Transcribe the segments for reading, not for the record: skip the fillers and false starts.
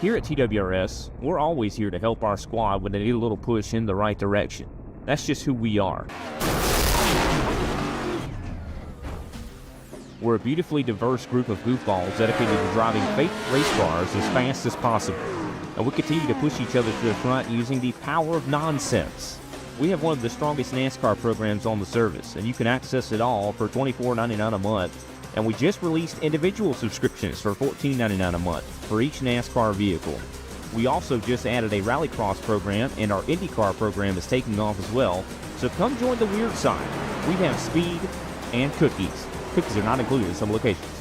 Here at TWRS, we're always here to help our squad when they need a little push in the right direction. That's just who we are. We're a beautifully diverse group of goofballs dedicated to driving fake race cars as fast as possible. And we continue to push each other to the front using the power of nonsense. We have one of the strongest NASCAR programs on the service, and you can access it all for $24.99 a month. And we just released individual subscriptions for $14.99 a month for each NASCAR vehicle. We also just added a Rallycross program, and our IndyCar program is taking off as well. So come join the weird side. We have speed and cookies. Cookies are not included in some locations.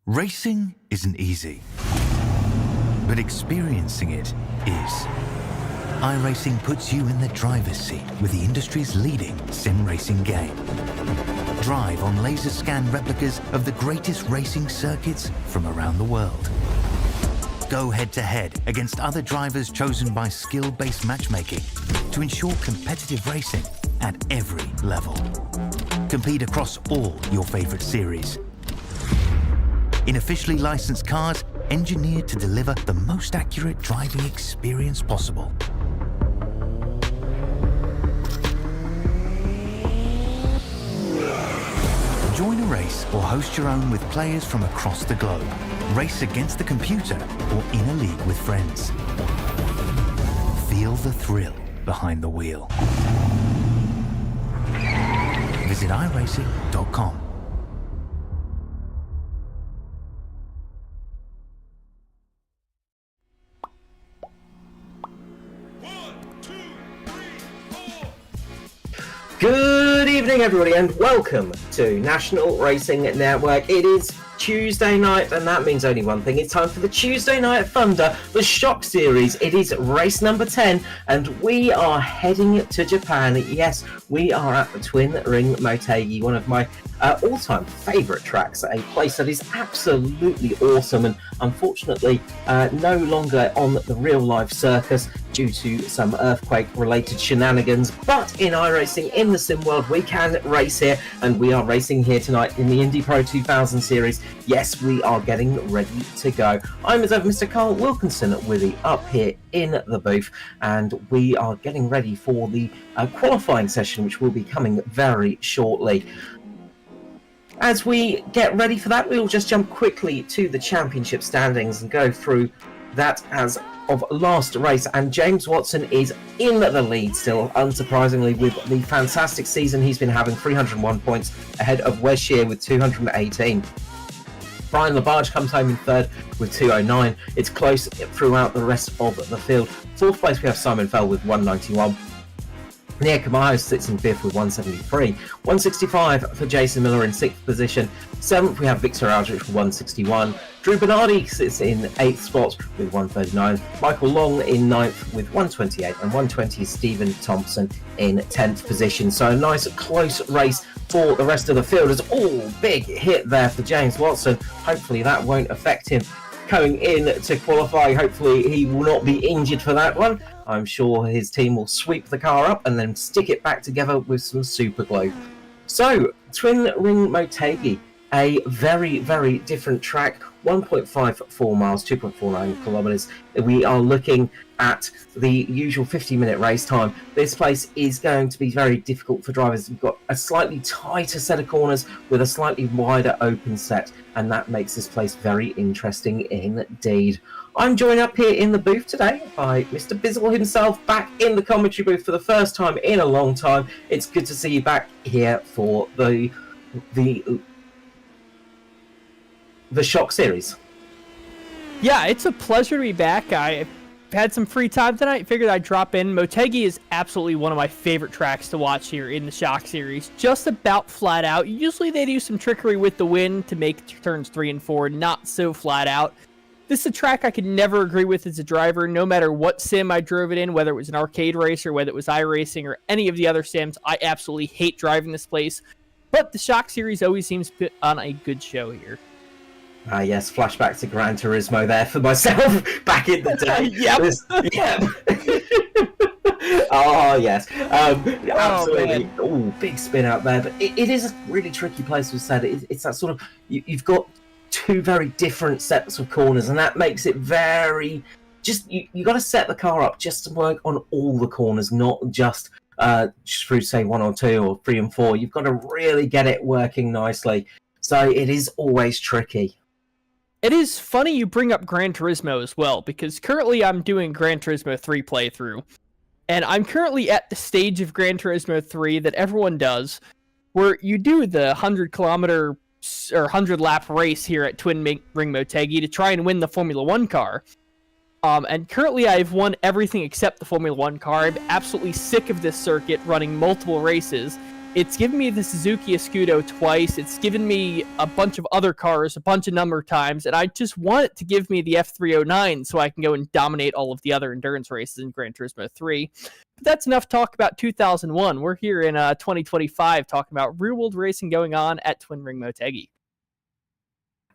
Racing isn't easy, but experiencing it is. iRacing puts you in the driver's seat with the industry's leading sim racing game. Drive on laser scan replicas of the greatest racing circuits from around the world. Go head-to-head against other drivers chosen by skill-based matchmaking to ensure competitive racing at every level. Compete across all your favorite series in officially licensed cars engineered to deliver the most accurate driving experience possible. Join a race or host your own with players from across the globe. Race against the computer or in a league with friends. Feel the thrill behind the wheel. Visit iRacing.com. Good evening, everybody, and welcome to National Racing Network. It is Tuesday night, and that means only one thing. It's time for the Tuesday Night Thunder, the Shock Series. It is race number 10, and we are heading to Japan. Yes, we are at the Twin Ring Motegi, one of my all-time favourite tracks, a place that is absolutely awesome and unfortunately no longer on the real life circus due to some earthquake-related shenanigans. But in iRacing, in the sim world, we can race here, and we are racing here tonight in the Indy Pro 2000 series. Yes, we are getting ready to go. I'm as ever Mr. Carl Wilkinson with you up here in the booth, and we are getting ready for the qualifying session, which will be coming very shortly. As we get ready for that, we'll just jump quickly to the championship standings and go through that as of last race. And James Watson is in the lead still, unsurprisingly, with the fantastic season he's been having, 301 points ahead of Wes Shear with 218. Brian Labarge comes home in third with 209. It's close throughout the rest of the field. Fourth place we have Simon Fell with 191. Nia Kamayo sits in fifth with 173. 165 for Jason Miller in sixth position. Seventh we have Victor Aldrich with 161. Drew Bernardi sits in eighth spot with 139. Michael Long in ninth with 128. And 120 is Stephen Thompson in 10th position. So a nice close race for the rest of the field. It's all big hit there for James Watson. Hopefully that won't affect him going in to qualify. Hopefully he will not be injured for that one. I'm sure his team will sweep the car up and then stick it back together with some super glue. So, Twin Ring Motegi, a very, very different track, 1.54 miles, 2.49 kilometers. We are looking at the usual 50-minute race time. This place is going to be very difficult for drivers. We've got a slightly tighter set of corners with a slightly wider open set, and that makes this place very interesting indeed. I'm joined up here in the booth today by Mr. Bizzle himself, back in the commentary booth for the first time in a long time. It's good to see you back here for the Shock series. Yeah, it's a pleasure to be back. I've had some free time tonight. Figured I'd drop in. Motegi is absolutely one of my favorite tracks to watch here in the Shock series. Just about flat out. Usually they do some trickery with the wind to make turns 3 and 4 not so flat out. This is a track I could never agree with as a driver, no matter what sim I drove it in, whether it was an arcade race or whether it was iRacing or any of the other sims. I absolutely hate driving this place. But the Shock series always seems to put on a good show here. Yes, flashback to Gran Turismo there for myself back in the day. Oh, yes. Absolutely. Oh, big spin out there. But it is a really tricky place, we said. It's that sort of... You've got two very different sets of corners, and that makes it very... You got to set the car up just to work on all the corners, not just through, say, 1 or 2 or 3 and 4. You've got to really get it working nicely. So it is always tricky. It is funny you bring up Gran Turismo as well, because currently I'm doing Gran Turismo 3 playthrough. And I'm currently at the stage of Gran Turismo 3 that everyone does, where you do the 100-kilometer or 100-lap race here at Twin Ring Motegi to try and win the Formula 1 car. And currently I've won everything except the Formula 1 car. I'm absolutely sick of this circuit running multiple races. It's given me the Suzuki Escudo twice. It's given me a bunch of other cars a bunch of number of times, and I just want it to give me the F309 so I can go and dominate all of the other endurance races in Gran Turismo 3. But that's enough talk about 2001. We're here in 2025 talking about real-world racing going on at Twin Ring Motegi.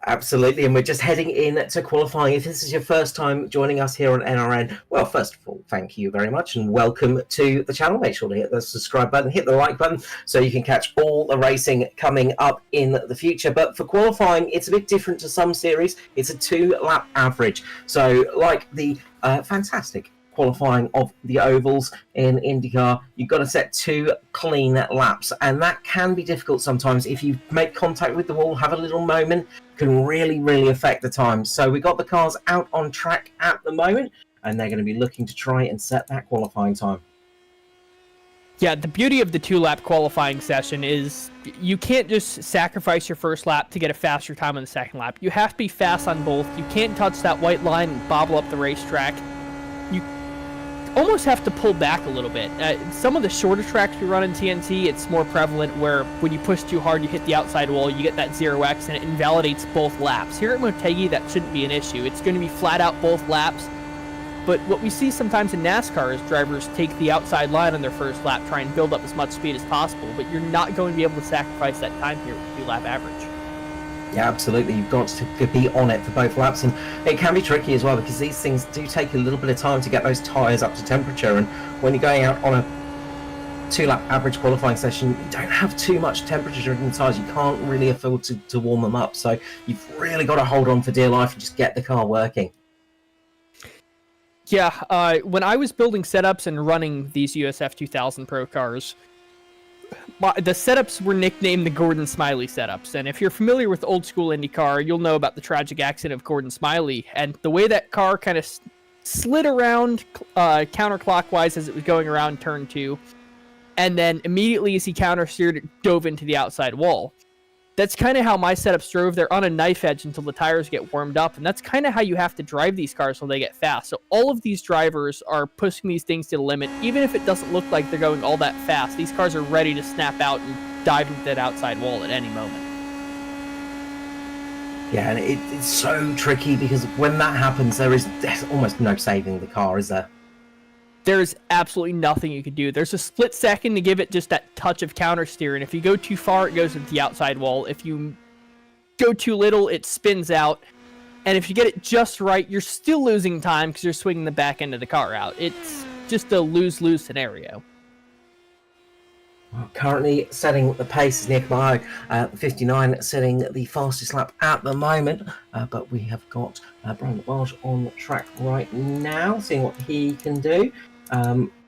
Absolutely, and we're just heading in to qualifying. If this is your first time joining us here on NRN, well, first of all, thank you very much and welcome to the channel. Make sure to hit the subscribe button, hit the like button, so you can catch all the racing coming up in the future. But for qualifying, it's a bit different to some series. It's a 2-lap average. So like the fantastic qualifying of the ovals in IndyCar, you've got to set 2 clean laps, and that can be difficult sometimes. If you make contact with the wall, have a little moment, can really affect the time. So we got the cars out on track at the moment, and they're going to be looking to try and set that qualifying time. Yeah, the beauty of the 2-lap qualifying session is you can't just sacrifice your first lap to get a faster time on the second lap. You have to be fast on both. You can't touch that white line and bobble up the racetrack. You almost have to pull back a little bit. Some of the shorter tracks we run in TNT, it's more prevalent where when you push too hard, you hit the outside wall, you get that 0x, and it invalidates both laps. Here at Motegi, that shouldn't be an issue. It's going to be flat out both laps. But what we see sometimes in NASCAR is drivers take the outside line on their first lap, try and build up as much speed as possible, but you're not going to be able to sacrifice that time here with the 2-lap average. Yeah, absolutely. You've got to be on it for both laps, and it can be tricky as well because these things do take a little bit of time to get those tyres up to temperature. And when you're going out on a 2-lap average qualifying session, you don't have too much temperature in the tyres. You can't really afford to warm them up. So you've really got to hold on for dear life and just get the car working. Yeah, when I was building setups and running these USF 2000 Pro cars, the setups were nicknamed the Gordon Smiley setups. And if you're familiar with old school IndyCar, you'll know about the tragic accident of Gordon Smiley. And the way that car kind of slid around counterclockwise as it was going around turn 2. And then immediately as he countersteered, it dove into the outside wall. That's kind of how my setups drove. They're on a knife edge until the tires get warmed up. And that's kind of how you have to drive these cars when they get fast. So all of these drivers are pushing these things to the limit. Even if it doesn't look like they're going all that fast, these cars are ready to snap out and dive into that outside wall at any moment. Yeah, and it's so tricky because when that happens, there's almost no saving the car, is there? There's absolutely nothing you can do. There's a split second to give it just that touch of counter steer, and if you go too far, it goes into the outside wall. If you go too little, it spins out. And if you get it just right, you're still losing time because you're swinging the back end of the car out. It's just a lose-lose scenario. Well, currently setting the pace is Nick Maho, 59, setting the fastest lap at the moment. But we have got Brian Labarge on track right now, seeing what he can do.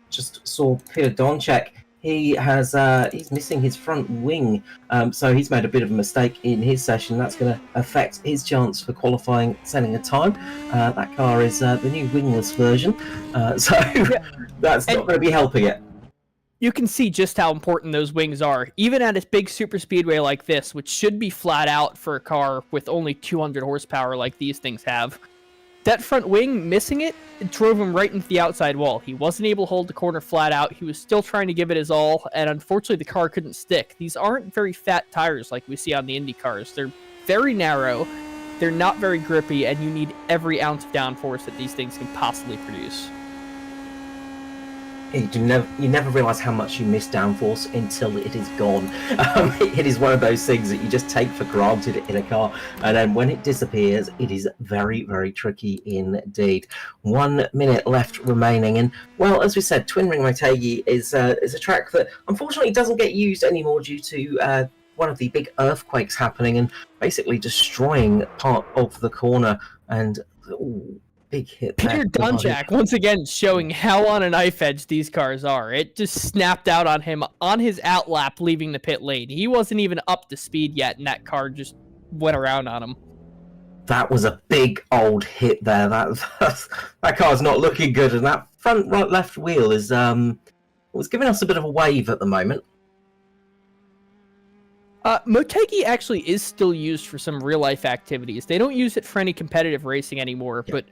Just saw Peter Donchek. He's missing his front wing, so he's made a bit of a mistake in his session. That's going to affect his chance for qualifying, setting a time. That car is the new wingless version, so yeah. That's not going to be helping it. You can see just how important those wings are, even at a big super speedway like this, which should be flat out for a car with only 200 horsepower like these things have. That front wing, missing it drove him right into the outside wall. He wasn't able to hold the corner flat out. He was still trying to give it his all, and unfortunately the car couldn't stick. These aren't very fat tires like we see on the Indy cars. They're very narrow, they're not very grippy, and you need every ounce of downforce that these things can possibly produce. You never realise how much you miss downforce until it is gone. It is one of those things that you just take for granted in a car, and then when it disappears, it is very, very tricky indeed. 1 minute left remaining, and well, as we said, Twin Ring Motegi is a track that unfortunately doesn't get used anymore due to one of the big earthquakes happening and basically destroying part of the corner. And big hit there. Peter Donchak once again showing how on a knife edge these cars are. It just snapped out on him on his outlap leaving the pit lane. He wasn't even up to speed yet, and that car just went around on him. That was a big old hit there. That car's not looking good, and that front right left wheel is was giving us a bit of a wave at the moment. Motegi actually is still used for some real-life activities. They don't use it for any competitive racing anymore, but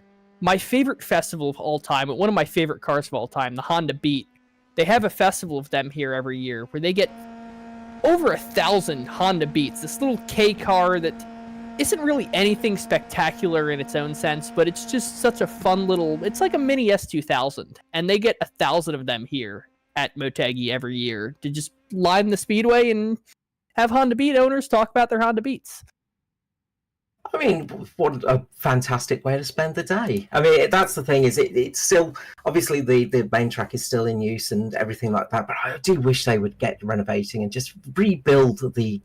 my favorite festival of all time, one of my favorite cars of all time, the Honda Beat, they have a festival of them here every year where they get over 1,000 Honda Beats, this little K car that isn't really anything spectacular in its own sense, but it's just such a fun little, it's like a mini S2000, and they get 1,000 of them here at Motegi every year to just line the speedway and have Honda Beat owners talk about their Honda Beats. I mean, what a fantastic way to spend the day. I mean, that's the thing, is it's still, obviously the main track is still in use and everything like that, but I do wish they would get renovating and just rebuild the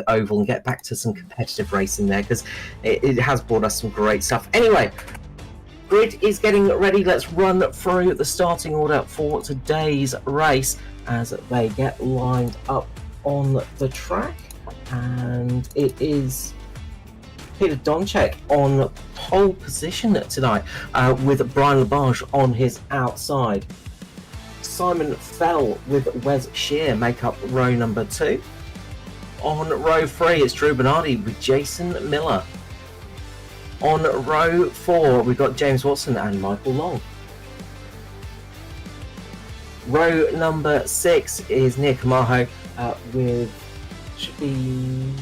oval and get back to some competitive racing there, because it has brought us some great stuff. Anyway, grid is getting ready. Let's run through the starting order for today's race as they get lined up on the track, and it is Peter Donchek on pole position tonight, with Brian Labarge on his outside. Simon Fell with Wes Shear make up row number 2. On row 3, it's Drew Bernardi with Jason Miller. On row 4, we've got James Watson and Michael Long. Row number 6 is Nick Maho with, should be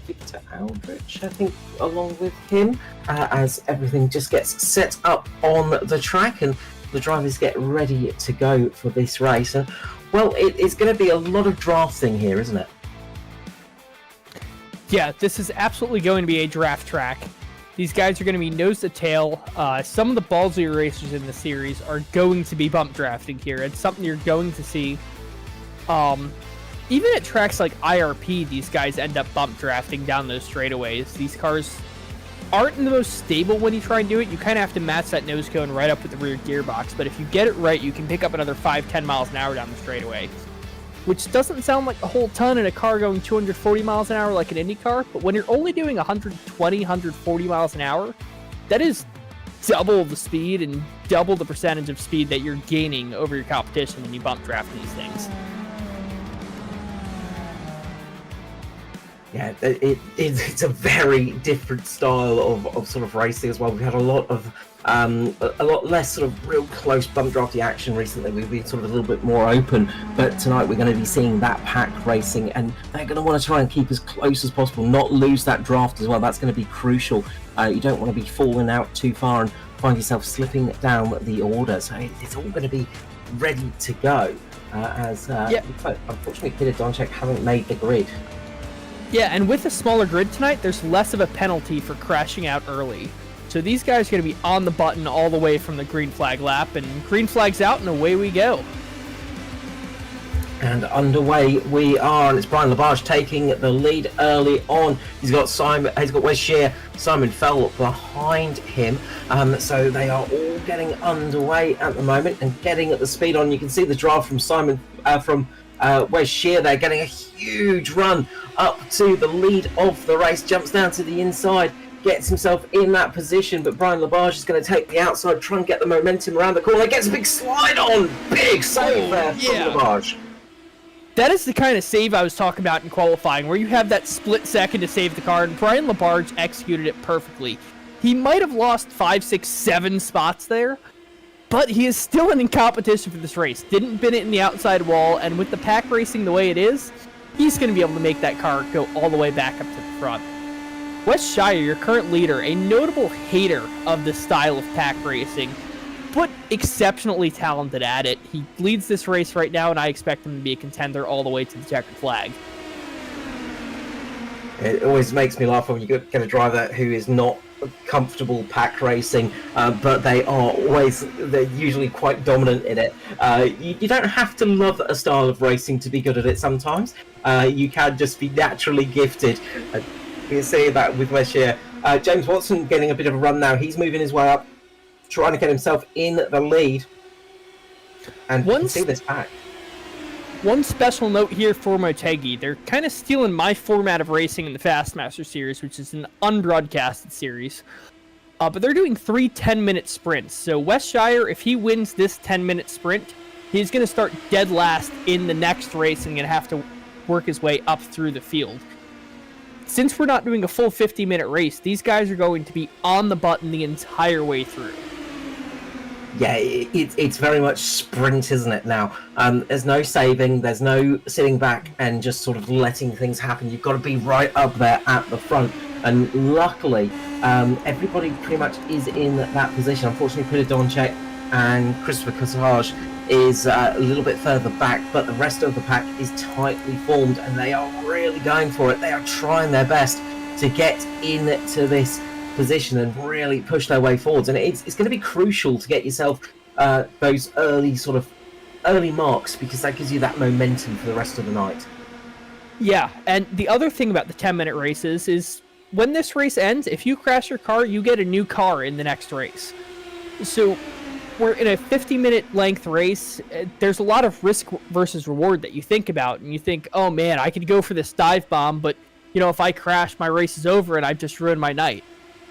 Victor Aldrich, I think, along with him, as everything just gets set up on the track and the drivers get ready to go for this race. And well, it's going to be a lot of drafting here, isn't it? Yeah, this is absolutely going to be a draft track. These guys are going to be nose to tail. Some of the ballsy racers in the series are going to be bump drafting here. It's something you're going to see. Even at tracks like IRP, these guys end up bump drafting down those straightaways. These cars aren't the most stable when you try and do it. You kind of have to match that nose cone right up with the rear gearbox, but if you get it right, you can pick up another 5-10 miles an hour down the straightaway, which doesn't sound like a whole ton in a car going 240 miles an hour like an Indy car, but when you're only doing 120, 140 miles an hour, that is double the speed and double the percentage of speed that you're gaining over your competition when you bump draft these things. Yeah, it's a very different style of sort of racing as well. We've had a lot less sort of real close bump drafty action recently. We've been sort of a little bit more open, but tonight we're going to be seeing that pack racing, and they're going to want to try and keep as close as possible, not lose that draft as well. That's going to be crucial. You don't want to be falling out too far and find yourself slipping down the order. So it's all going to be ready to go. Unfortunately, Peter Donchek haven't made the grid. Yeah, and with a smaller grid tonight, there's less of a penalty for crashing out early. So these guys are going to be on the button all the way from the green flag lap, and green flag's out, and away we go. And underway we are, and it's Brian Labarge taking the lead early on. He's got Wes Shear, Simon Fell behind him. So they are all getting underway at the moment and getting at the speed on. You can see the drive from Wes Shear there, getting a huge run up to the lead of the race, jumps down to the inside, gets himself in that position, but Brian Labarge is going to take the outside, try and get the momentum around the corner, gets a big slide on, big save there from Labarge. That is the kind of save I was talking about in qualifying, where you have that split second to save the car, and Brian Labarge executed it perfectly. He might have lost 5, 6, 7 spots there, but he is still in competition for this race. Didn't bin it in the outside wall, and with the pack racing the way it is, he's going to be able to make that car go all the way back up to the front. Wes Shire, your current leader, a notable hater of the style of pack racing, but exceptionally talented at it. He leads this race right now, and I expect him to be a contender all the way to the checkered flag. It always makes me laugh when you get a driver who is not comfortable pack racing, but they're usually quite dominant in it. You don't have to love a style of racing to be good at it sometimes. You can just be naturally gifted. You see that with Wes Shear. James Watson getting a bit of a run now. He's moving his way up, trying to get himself in the lead. And you can see this pack. One special note here for Motegi. They're kind of stealing my format of racing in the Fastmaster series, which is an unbroadcasted series. But they're doing 3 10-minute sprints. So Wes Shire, if he wins this 10-minute sprint, he's going to start dead last in the next race and going to have to work his way up through the field. Since we're not doing a full 50-minute race, these guys are going to be on the button the entire way through. Yeah, it's very much sprint, isn't it, now? There's no saving, there's no sitting back and just sort of letting things happen. You've got to be right up there at the front. And luckily, everybody pretty much is in that position. Unfortunately, Peter Donchek and Christopher Cottage is a little bit further back, but the rest of the pack is tightly formed, and they are really going for it. They are trying their best to get into this position and really push their way forwards, and it's going to be crucial to get yourself those early marks, because that gives you that momentum for the rest of the night. Yeah, and the other thing about the 10-minute races is when this race ends, if you crash your car, you get a new car in the next race. So we're in a 50-minute length race. There's a lot of risk versus reward that you think about, and you think, oh man, I could go for this dive bomb, but if I crash, my race is over and I've just ruined my night.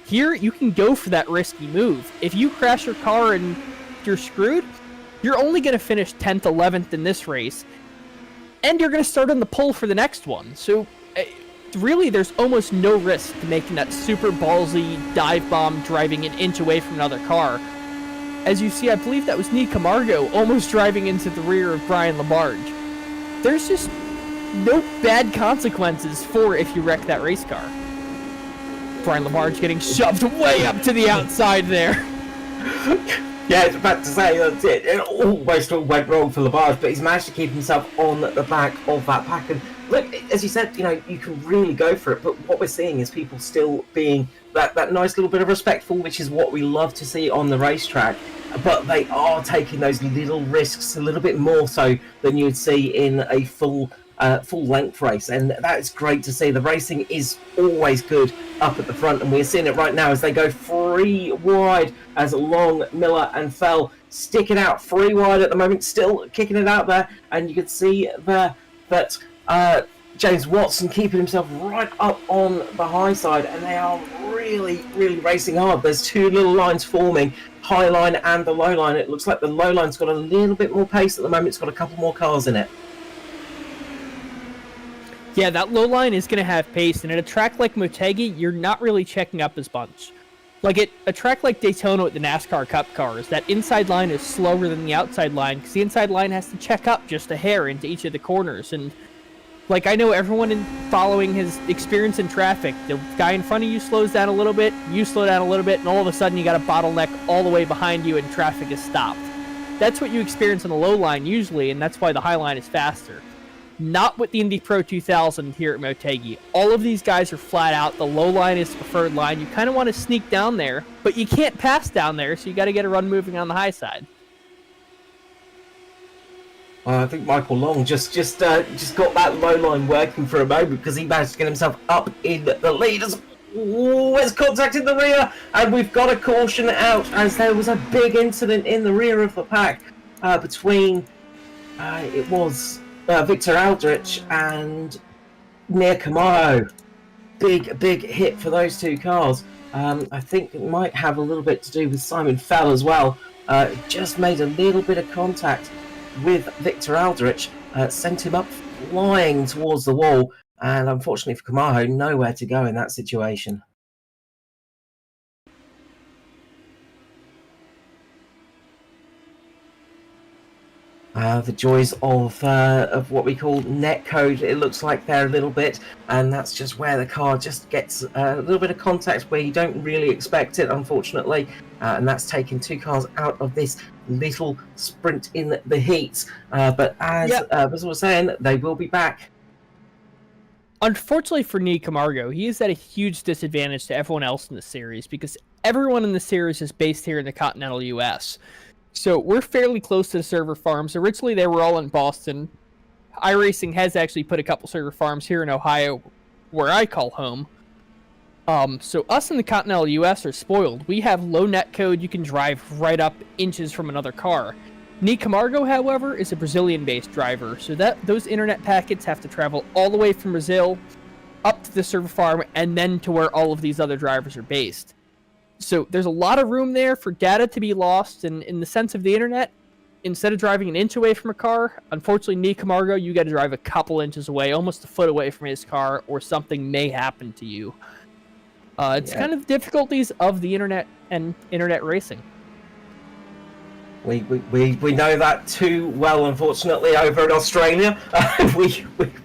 Here, you can go for that risky move. If you crash your car and you're screwed, you're only going to finish 10th, 11th in this race, and you're going to start on the pole for the next one. So, really, there's almost no risk to making that super ballsy dive bomb driving an inch away from another car. As you see, I believe that was Nick Camargo almost driving into the rear of Brian Labarge. There's just no bad consequences for if you wreck that race car. Brian Labarge getting shoved way up to the outside there. Yeah, I was about to say, that's it. It almost all went wrong for Labarge, but he's managed to keep himself on the back of that pack. And look, as you said, you can really go for it. But what we're seeing is people still being that nice little bit of respectful, which is what we love to see on the racetrack. But they are taking those little risks a little bit more so than you'd see in a full length race, and that is great to see. The racing is always good up at the front, and we're seeing it right now as they go 3 wide as Long, Miller and Fell stick it out 3 wide at the moment, still kicking it out there, and you can see there that James Watson keeping himself right up on the high side, and they are really racing hard. There's 2 little lines forming, high line and the low line. It looks like the low line's got a little bit more pace at the moment. It's got a couple more cars in it. Yeah, that low line is going to have pace, and at a track like Motegi, you're not really checking up as much. Like at a track like Daytona with the NASCAR Cup cars, that inside line is slower than the outside line, because the inside line has to check up just a hair into each of the corners. And like, I know everyone following his experience in traffic, the guy in front of you slows down a little bit, you slow down a little bit, and all of a sudden you got a bottleneck all the way behind you and traffic is stopped. That's what you experience on the low line usually, and that's why the high line is faster. Not with the Indy Pro 2000 here at Motegi. All of these guys are flat out. The low line is the preferred line. You kind of want to sneak down there, but you can't pass down there, so you got to get a run moving on the high side. I think Michael Long just got that low line working for a moment because he managed to get himself up in the lead. Has contacted the rear, and we've got a caution out as there was a big incident in the rear of the pack between it was Victor Aldrich and Nia Camaro. Big hit for those 2 cars. I think it might have a little bit to do with Simon Fell as well. Just made a little bit of contact with Victor Aldrich, sent him up flying towards the wall, and unfortunately for Camaro, nowhere to go in that situation. The joys of what we call netcode, it looks like there a little bit, and that's just where the car just gets a little bit of contact where you don't really expect it, unfortunately, and that's taken 2 cars out of this little sprint in the heats. But as I was saying, they will be back. Unfortunately for Nia Camargo, he is at a huge disadvantage to everyone else in the series because everyone in the series is based here in the continental US. So we're fairly close to the server farms. Originally, they were all in Boston. iRacing has actually put a couple server farms here in Ohio, where I call home. So us in the continental US are spoiled. We have low net code. You can drive right up inches from another car. Nia Camargo, however, is a Brazilian-based driver, so those internet packets have to travel all the way from Brazil up to the server farm and then to where all of these other drivers are based. So there's a lot of room there for data to be lost, and in the sense of the internet, instead of driving an inch away from a car, unfortunately, Nia Camargo, you got to drive a couple inches away, almost a foot away from his car, or something may happen to you. It's kind of the difficulties of the internet and internet racing. We know that too well, unfortunately, over in Australia.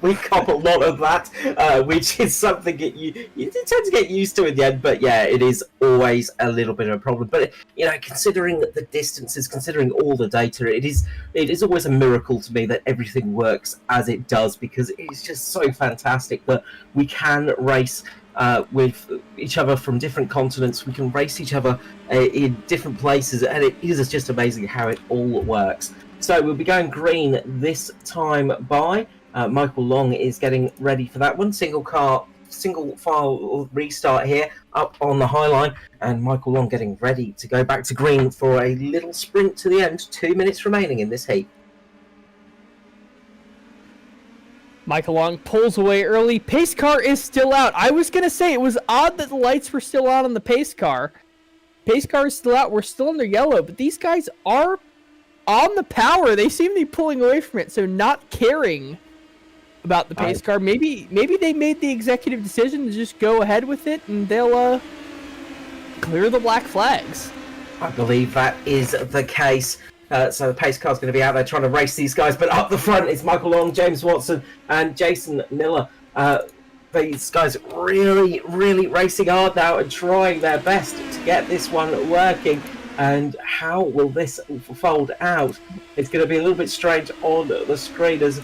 We cop a lot of that, which is something that you tend to get used to in the end. But yeah, it is always a little bit of a problem. But considering the distances, considering all the data, it is always a miracle to me that everything works as it does, because it's just so fantastic that we can race with each other from different continents. We can race each other in different places, and it is just amazing how it all works. So we'll be going green this time by. Michael Long is getting ready for that one. Single file restart here up on the high line, and Michael Long getting ready to go back to green for a little sprint to the end. 2 minutes remaining in this heat. Michael Long pulls away early. Pace car is still out. I was going to say, it was odd that the lights were still on the pace car. Pace car is still out. We're still under yellow, but these guys are on the power. They seem to be pulling away from it, so not caring about the pace car. Maybe they made the executive decision to just go ahead with it, and they'll clear the black flags. I believe that is the case. So the pace car's going to be out there trying to race these guys, but up the front is Michael Long, James Watson, and Jason Miller. These guys really racing hard now and trying their best to get this one working. And how will this fold out? It's going to be a little bit strange on the screen as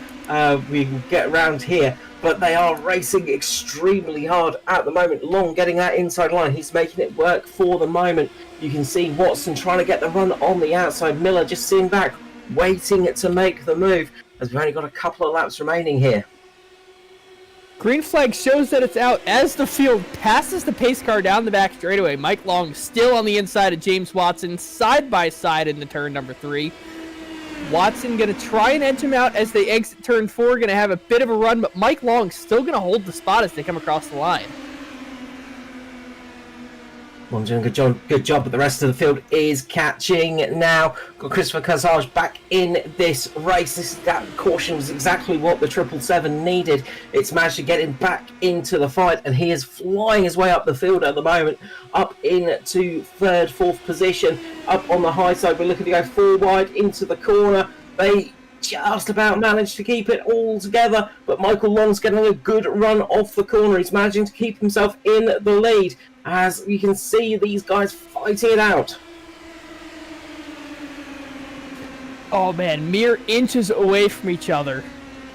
we get around here. but they are racing extremely hard at the moment. Long getting that inside line. He's making it work for the moment. You can see Watson trying to get the run on the outside. Miller just sitting back, waiting to make the move, as we've only got a couple of laps remaining here. Green flag shows that it's out as the field passes the pace car down the back straightaway. Mike Long still on the inside of James Watson, side by side in the turn number 3. Watson going to try and edge him out as they exit turn 4, going to have a bit of a run, but Mike Long still going to hold the spot as they come across the line. Well, doing a good job, but the rest of the field is catching now. Got Christopher Casage back in this race. That caution was exactly what the 777 needed. It's managed to get him back into the fight, and he is flying his way up the field at the moment, up into 3rd, 4th position. Up on the high side, we're looking to go 4 wide into the corner. They just about managed to keep it all together, but Michael Long's getting a good run off the corner. He's managing to keep himself in the lead, as you can see these guys fighting it out. Oh man, mere inches away from each other.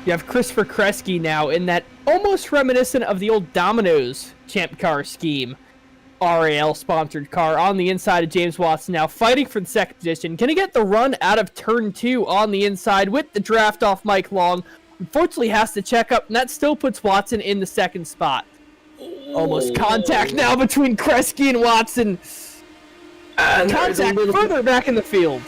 You have Christopher Kresge now in that almost reminiscent of the old Domino's Champ Car scheme. RAL sponsored car on the inside of James Watson now, fighting for the 2nd position. Gonna get the run out of turn 2 on the inside with the draft off Mike Long. Unfortunately has to check up, and that still puts Watson in the 2nd spot. Almost contact now between Kresge and Watson. And contact further back in the field.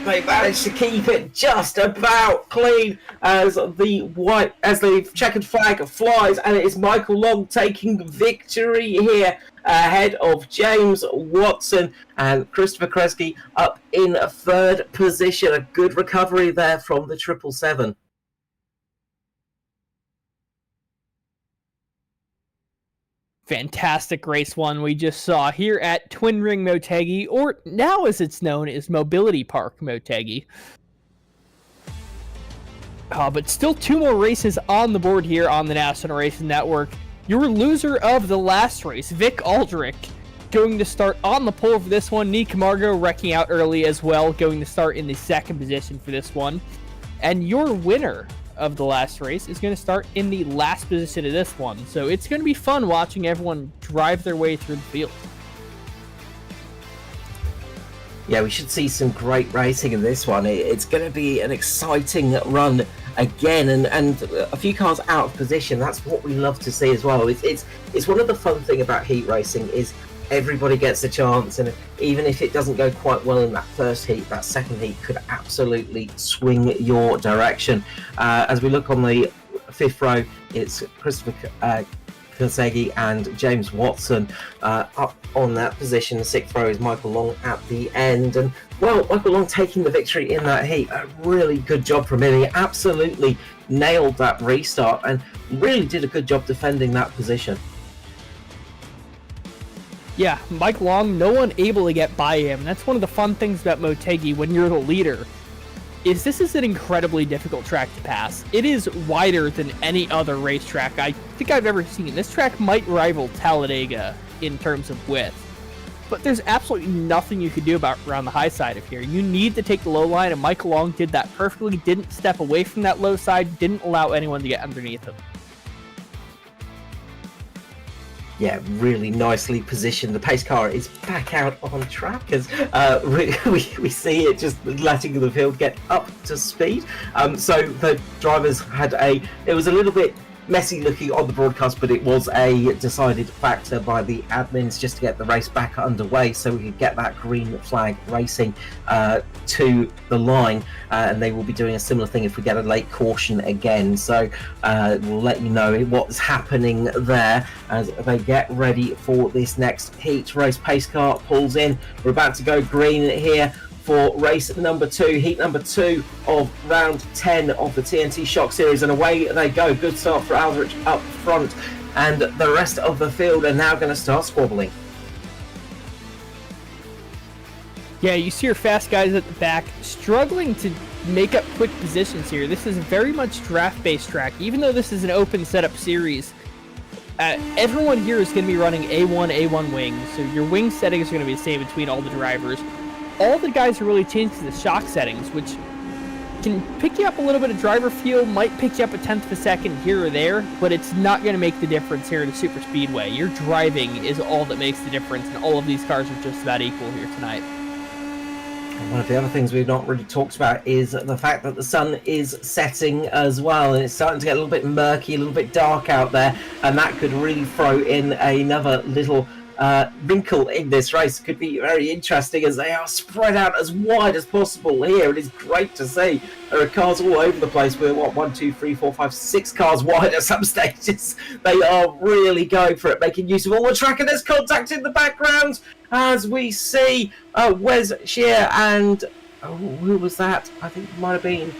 They managed to keep it just about clean as the checkered flag flies, and it is Michael Long taking victory here ahead of James Watson, and Christopher Kresge up in 3rd position. A good recovery there from the 777. Fantastic race one we just saw here at Twin Ring Motegi, or now as it's known as Mobility Park Motegi. But still 2 more races on the board here on the National Racing Network. Your loser of the last race, Vic Aldrich, going to start on the pole for this one. Nick Camargo wrecking out early as well, going to start in the 2nd position for this one. And your winner of the last race is going to start in the last position of this one. So it's going to be fun watching everyone drive their way through the field. Yeah, we should see some great racing in this one. It's going to be an exciting run again, and a few cars out of position. That's what we love to see as well. It's one of the fun thing about heat racing is everybody gets a chance, and even if it doesn't go quite well in that 1st heat, that 2nd heat could absolutely swing your direction. As we look on the 5th row, it's Christopher Kresge and James Watson up on that position. The 6th row is Michael Long at the end, and well, Michael Long taking the victory in that heat. A really good job from him. He absolutely nailed that restart and really did a good job defending that position. Yeah, Mike Long, no one able to get by him. That's one of the fun things about Motegi when you're the leader, is this is an incredibly difficult track to pass. It is wider than any other racetrack I think I've ever seen. This track might rival Talladega in terms of width, but there's absolutely nothing you can do about around the high side of here. You need to take the low line, and Mike Long did that perfectly, didn't step away from that low side, didn't allow anyone to get underneath him. Yeah, really nicely positioned. The pace car is back out on track as we see it just letting the field get up to speed. So the drivers had it was a little bit messy looking on the broadcast, but it was a decided factor by the admins just to get the race back underway so we could get that green flag racing to the line, and they will be doing a similar thing if we get a late caution again. So we'll let you know what's happening there as they get ready for this next heat. Race pace car pulls in. We're about to go green here for race number 2, heat number 2 of round 10 of the TNT Shock Series, and away they go. Good start for Aldrich up front, and the rest of the field are now going to start squabbling. Yeah, you see your fast guys at the back struggling to make up quick positions here. This is very much draft-based track, even though this is an open setup series. Everyone here is going to be running A1 wings, so your wing settings are going to be the same between all the drivers. All the guys are really changing the shock settings, which can pick you up a little bit of driver feel, might pick you up a tenth of a second here or there, but it's not going to make the difference here at a super speedway. Your driving is all that makes the difference, and all of these cars are just about equal here tonight. One of the other things we've not really talked about is the fact that the sun is setting as well, and it's starting to get a little bit murky, a little bit dark out there, and that could really throw in another little wrinkle in this race. Could be very interesting as they are spread out as wide as possible here. It is great to see. There are cars all over the place. We're, 1, 2, 3, 4, 5, 6 cars wide at some stages. They are really going for it, making use of all the track, and there's contact in the background as we see Wes Shear and who was that? I think it might have been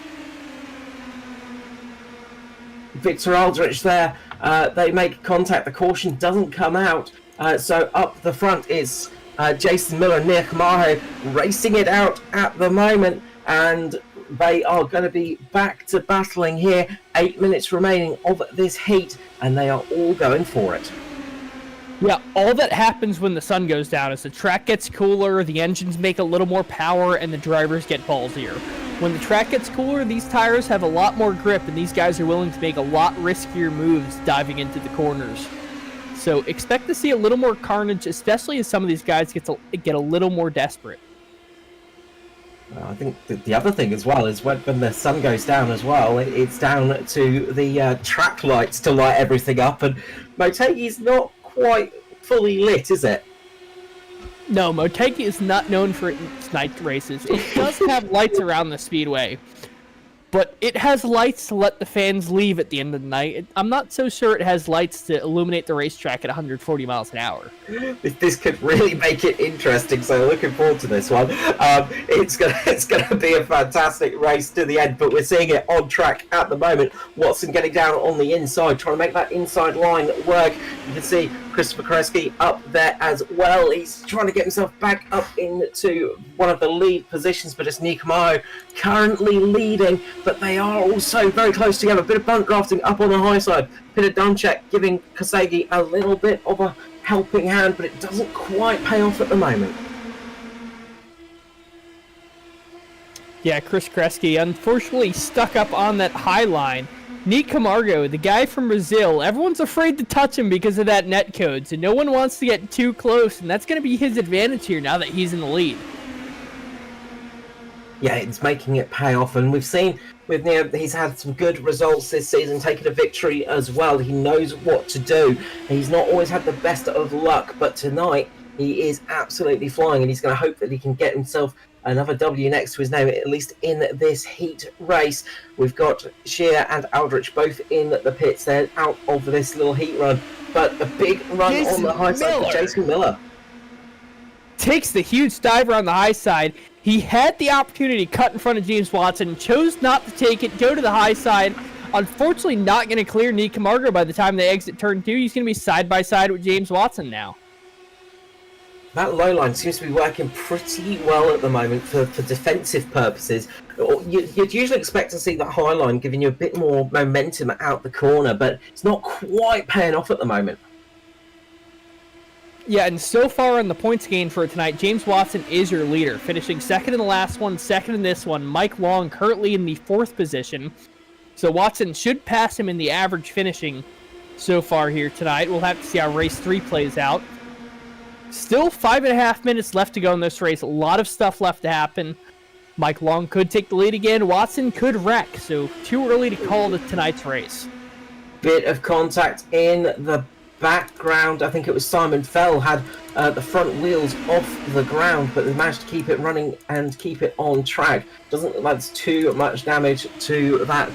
Victor Aldrich there. They make contact. The caution doesn't come out. So up the front is Jason Miller and Nia Kamaho racing it out at the moment, and they are going to be back to battling here. 8 minutes remaining of this heat, and they are all going for it. Yeah, all that happens when the sun goes down is the track gets cooler, the engines make a little more power, and the drivers get ballsier. When the track gets cooler, these tires have a lot more grip, and these guys are willing to make a lot riskier moves diving into the corners. So expect to see a little more carnage, especially as some of these guys get a little more desperate. I think the other thing as well is when the sun goes down as well, it's down to the track lights to light everything up, and Motegi's not quite fully lit, is it? No, Motegi is not known for its night races. It does have lights around the speedway, but it has lights to let the fans leave at the end of the night. I'm not so sure it has lights to illuminate the racetrack at 140 miles an hour. This could really make it interesting, so looking forward to this one. It's gonna be a fantastic race to the end, but we're seeing it on track at the moment. Watson getting down on the inside, trying to make that inside line work. You can see Christopher Kresge up there as well. He's trying to get himself back up into one of the lead positions, but it's Nikamo currently leading, but they are also very close together. A bit of bunt drafting up on the high side. Peter Dunchek giving Kosegi a little bit of a helping hand, but it doesn't quite pay off at the moment. Yeah, Chris Kresge unfortunately stuck up on that high line. Nick Camargo, the guy from Brazil, everyone's afraid to touch him because of that net code, so no one wants to get too close, and that's going to be his advantage here now that he's in the lead. Yeah, it's making it pay off, and we've seen with Neo, he's had some good results this season, taking a victory as well. He knows what to do. He's not always had the best of luck, but tonight he is absolutely flying, and he's going to hope that he can get himself another W next to his name, at least in this heat race. We've got Shear and Aldrich both in the pits. They're out of this little heat run, but a big run on the high side for Jason Miller. Takes the huge dive around the high side. He had the opportunity to cut in front of James Watson, chose not to take it, go to the high side. Unfortunately, not going to clear Nick Camargo by the time they exit turn 2. He's going to be side by side with James Watson now. That low line seems to be working pretty well at the moment for defensive purposes. You'd usually expect to see that high line giving you a bit more momentum out the corner, but it's not quite paying off at the moment. Yeah, and so far on the points gain for tonight, James Watson is your leader, finishing second in the last one, second in this one. Mike Long currently in the 4th position. So Watson should pass him in the average finishing so far here tonight. We'll have to see how race 3 plays out. Still 5.5 minutes left to go in this race. A lot of stuff left to happen. Mike Long could take the lead again. Watson could wreck, so too early to call tonight's race. Bit of contact in the background. I think it was Simon Fell had the front wheels off the ground, but they managed to keep it running and keep it on track. Doesn't look like there's too much damage to that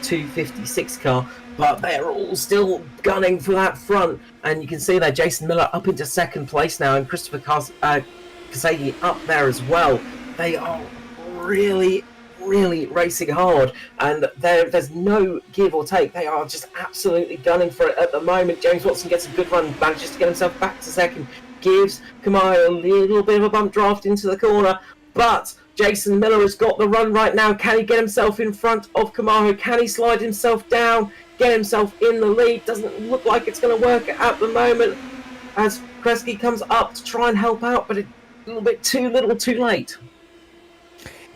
256 car, but they're all still gunning for that front, and you can see there Jason Miller up into 2nd place now, and Christopher Kosegi up there as well. They are really racing hard, and there's no give or take. They are just absolutely gunning for it at the moment. James Watson gets a good run, manages to get himself back to 2nd, gives Kamayo a little bit of a bump draft into the corner, but Jason Miller has got the run right now. Can he get himself in front of Kamayo? Can he slide himself down, get himself in the lead? Doesn't look like it's going to work at the moment as Kresge comes up to try and help out, but a little bit too little too late.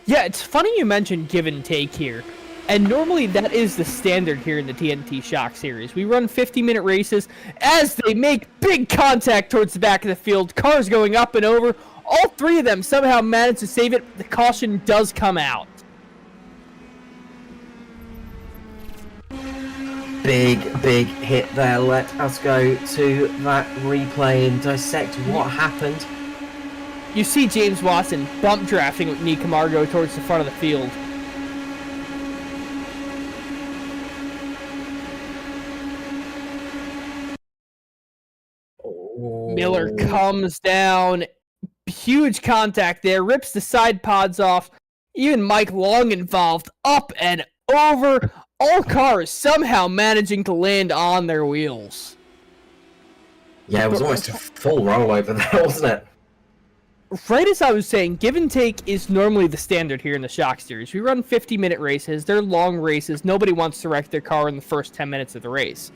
Yeah, it's funny you mentioned give and take here. And normally that is the standard here in the TNT Shock series. We run 50-minute races as they make big contact towards the back of the field. Cars going up and over. All three of them somehow manage to save it. The caution does come out. Big hit there. Let us go to that replay and dissect what happened. You see James Watson bump drafting with Nick Camargo towards the front of the field. Miller comes down. Huge contact there. Rips the side pods off. Even Mike Long involved. Up and over. All cars somehow managing to land on their wheels. Yeah, it was almost a full rollover there, wasn't it? Right as I was saying, give and take is normally the standard here in the Shock Series. We run 50-minute races. They're long races. Nobody wants to wreck their car in the first 10 minutes of the race.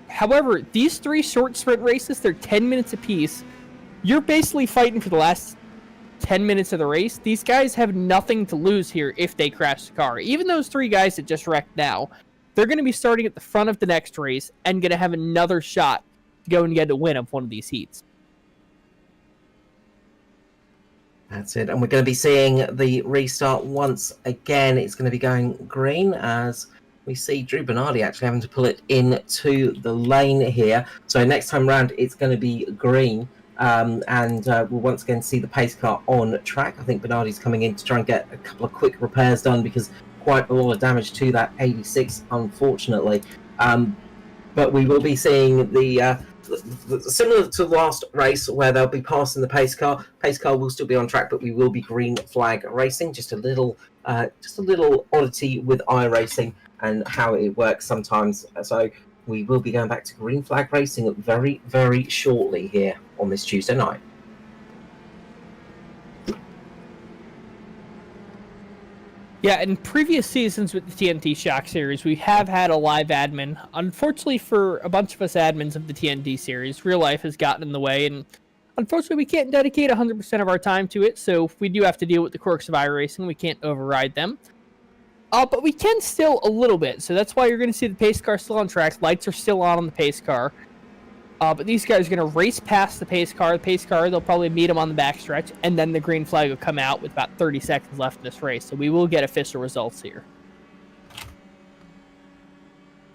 However, these three short sprint races, they're 10 minutes apiece. You're basically fighting for the last 10 minutes of the race. These guys have nothing to lose here if they crash the car. Even those three guys that just wrecked now, they're going to be starting at the front of the next race and going to have another shot to go and get a win of one of these heats. That's it. And we're going to be seeing the restart once again. It's going to be going green as we see Drew Bernardi actually having to pull it into the lane here. So next time round, it's going to be green. And we'll once again see the pace car on track. I think Bernardi's coming in to try and get a couple of quick repairs done because quite a lot of damage to that 86, unfortunately. But we will be seeing the similar to the last race where they'll be passing the pace car. Pace car will still be on track, but we will be green flag racing. Just a little oddity with iRacing and how it works sometimes. So we will be going back to green flag racing very, very shortly here on this Tuesday night. Yeah, in previous seasons with the TNT Shock Series, we have had a live admin. Unfortunately for a bunch of us admins of the TNT series, real life has gotten in the way, and unfortunately we can't dedicate 100% of our time to it, so we do have to deal with the quirks of iRacing. We can't override them. But we can still a little bit, so that's why you're going to see the pace car still on track. Lights are still on the pace car. But these guys are going to race past the pace car. The pace car, they'll probably meet them on the backstretch, and then the green flag will come out with about 30 seconds left in this race. So we will get official results here.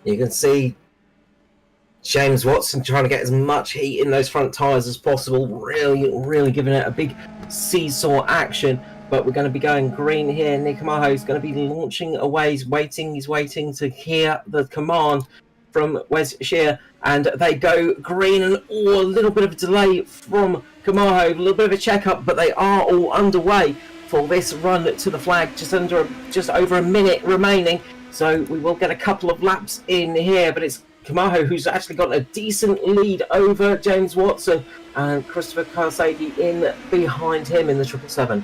You can see James Watson trying to get as much heat in those front tyres as possible. Really giving it a big seesaw action. But we're going to be going green here. Nick Amaho is going to be launching away. He's waiting to hear the command from Wes Shear, and they go green, and a little bit of a delay from Kamaho, a little bit of a checkup, but they are all underway for this run to the flag. Just over a minute remaining, so we will get a couple of laps in here, but it's Kamaho who's actually got a decent lead over James Watson, and Christopher Karsagi in behind him in the 777.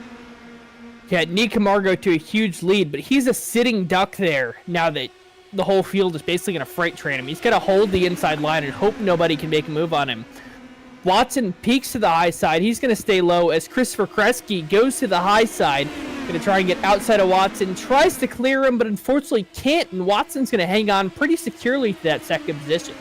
Yeah, Nick Camargo to a huge lead, but he's a sitting duck there now that the whole field is basically going to freight train him. He's going to hold the inside line and hope nobody can make a move on him. Watson peaks to the high side. He's going to stay low as Christopher Kresge goes to the high side. Going to try and get outside of Watson. Tries to clear him, but unfortunately can't, and Watson's going to hang on pretty securely to that second position.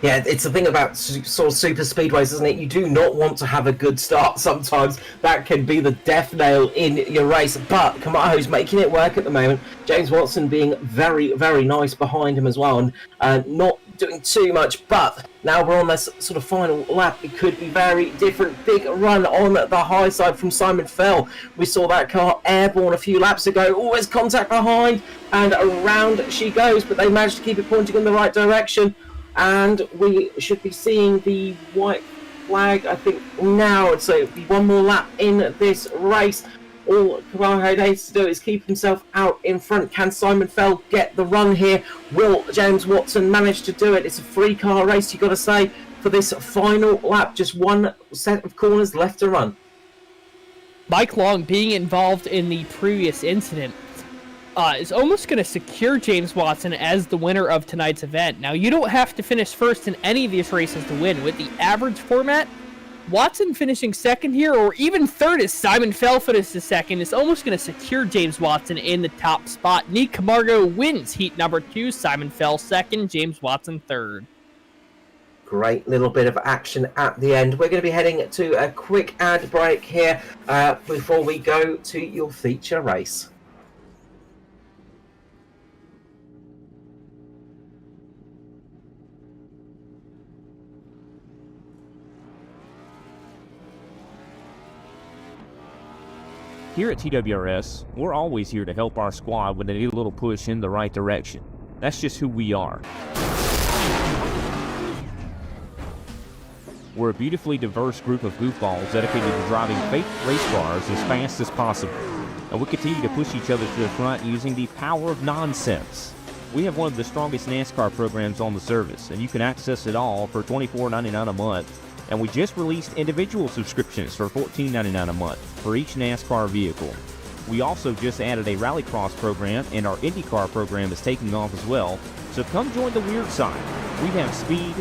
Yeah, it's the thing about sort of super speedways, isn't it? You do not want to have a good start sometimes. That can be the death nail in your race. But Kamaho's making it work at the moment. James Watson being very, very nice behind him as well, and not doing too much. But now we're on this sort of final lap. It could be very different. Big run on the high side from Simon Fell. We saw that car airborne a few laps ago. Always contact behind, and around she goes. But they managed to keep it pointing in the right direction. And we should be seeing the white flag, I think, now. So it'll be one more lap in this race. All Kamaho needs to do is keep himself out in front. Can Simon Fell get the run here? Will James Watson manage to do it? It's a three-car race, you've got to say, for this final lap. Just one set of corners left to run. Mike Long, being involved in the previous incident, is almost going to secure James Watson as the winner of tonight's event. Now, you don't have to finish first in any of these races to win. With the average format, Watson finishing second here, or even third as Simon Fell finishes second, is almost going to secure James Watson in the top spot. Nick Camargo wins heat number 2, Simon Fell second, James Watson third. Great little bit of action at the end. We're going to be heading to a quick ad break here before we go to your feature race. Here at TWRS, we're always here to help our squad when they need a little push in the right direction. That's just who we are. We're a beautifully diverse group of goofballs dedicated to driving fake race cars as fast as possible. And we continue to push each other to the front using the power of nonsense. We have one of the strongest NASCAR programs on the service, and you can access it all for $24.99 a month. And we just released individual subscriptions for $14.99 a month for each NASCAR vehicle. We also just added a Rallycross program, and our IndyCar program is taking off as well. So come join the weird side. We have speed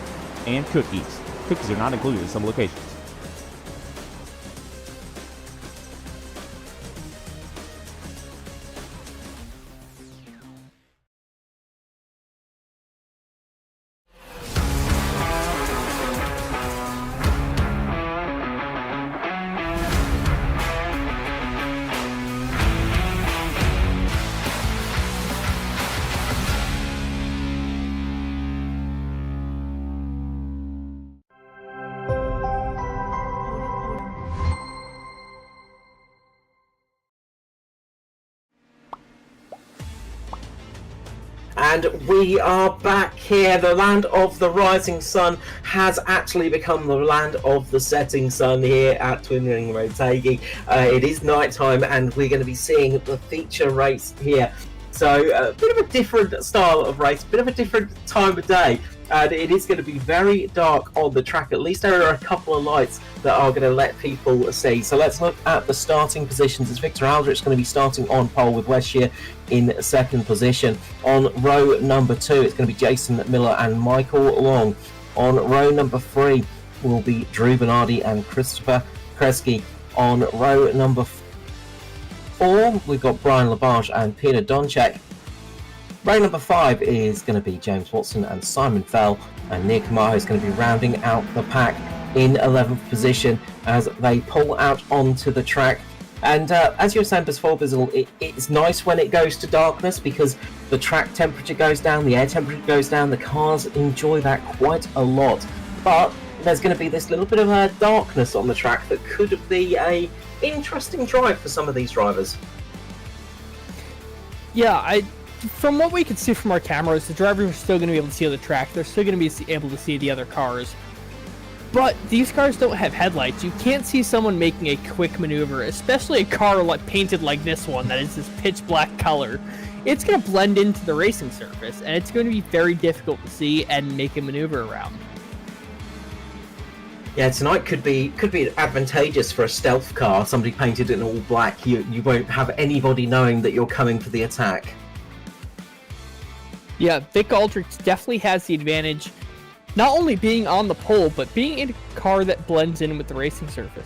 and cookies. Cookies are not included in some locations. And we are back here. The land of the rising sun has actually become the land of the setting sun here at Twin Ring Motegi. It is night time, and we're going to be seeing the feature race here. So a bit of a different style of race, a bit of a different time of day. And it is going to be very dark on the track. At least there are a couple of lights that are going to let people see. So let's look at the starting positions. As Victor Aldrich going to be starting on pole with Wes Shear in second position. On row number 2, it's going to be Jason Miller and Michael Long. On row number 3 will be Drew Bernardi and Christopher Kresge. On row number 4, we've got Brian Labarge and Peter Donchek. Row number 5 is going to be James Watson and Simon Fell, and Nick Camargo is going to be rounding out the pack in 11th position as they pull out onto the track. And as you were saying before, Bizzle, it's nice when it goes to darkness because the track temperature goes down, the air temperature goes down, the cars enjoy that quite a lot. But there's going to be this little bit of darkness on the track that could be a interesting drive for some of these drivers. Yeah, from what we can see from our cameras, the drivers are still going to be able to see the track. They're still going to be able to see the other cars. But these cars don't have headlights. You can't see someone making a quick maneuver, especially a car painted like this one that is this pitch black color. It's going to blend into the racing surface, and it's going to be very difficult to see and make a maneuver around. Yeah, tonight could be advantageous for a stealth car. Somebody painted in all black. You won't have anybody knowing that you're coming for the attack. Yeah, Vic Aldrich definitely has the advantage, not only being on the pole, but being in a car that blends in with the racing surface.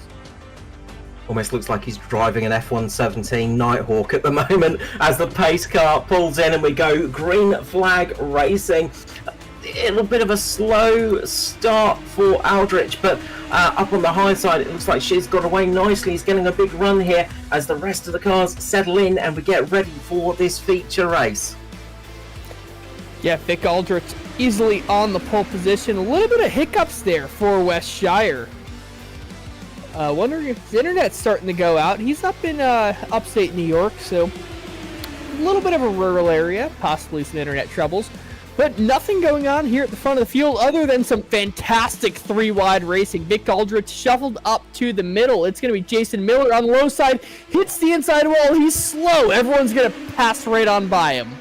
Almost looks like he's driving an F-117 Nighthawk at the moment as the pace car pulls in and we go green flag racing. A little bit of a slow start for Aldrich, but up on the high side it looks like she's got away nicely. He's getting a big run here as the rest of the cars settle in and we get ready for this feature race. Yeah, Vic Aldrich easily on the pole position. A little bit of hiccups there for Wes Shire. Wondering if his internet's starting to go out. He's up in upstate New York, so a little bit of a rural area, possibly some internet troubles. But nothing going on here at the front of the field other than some fantastic 3-wide racing. Vic Aldrich shuffled up to the middle. It's going to be Jason Miller on the low side. Hits the inside wall. He's slow. Everyone's going to pass right on by him.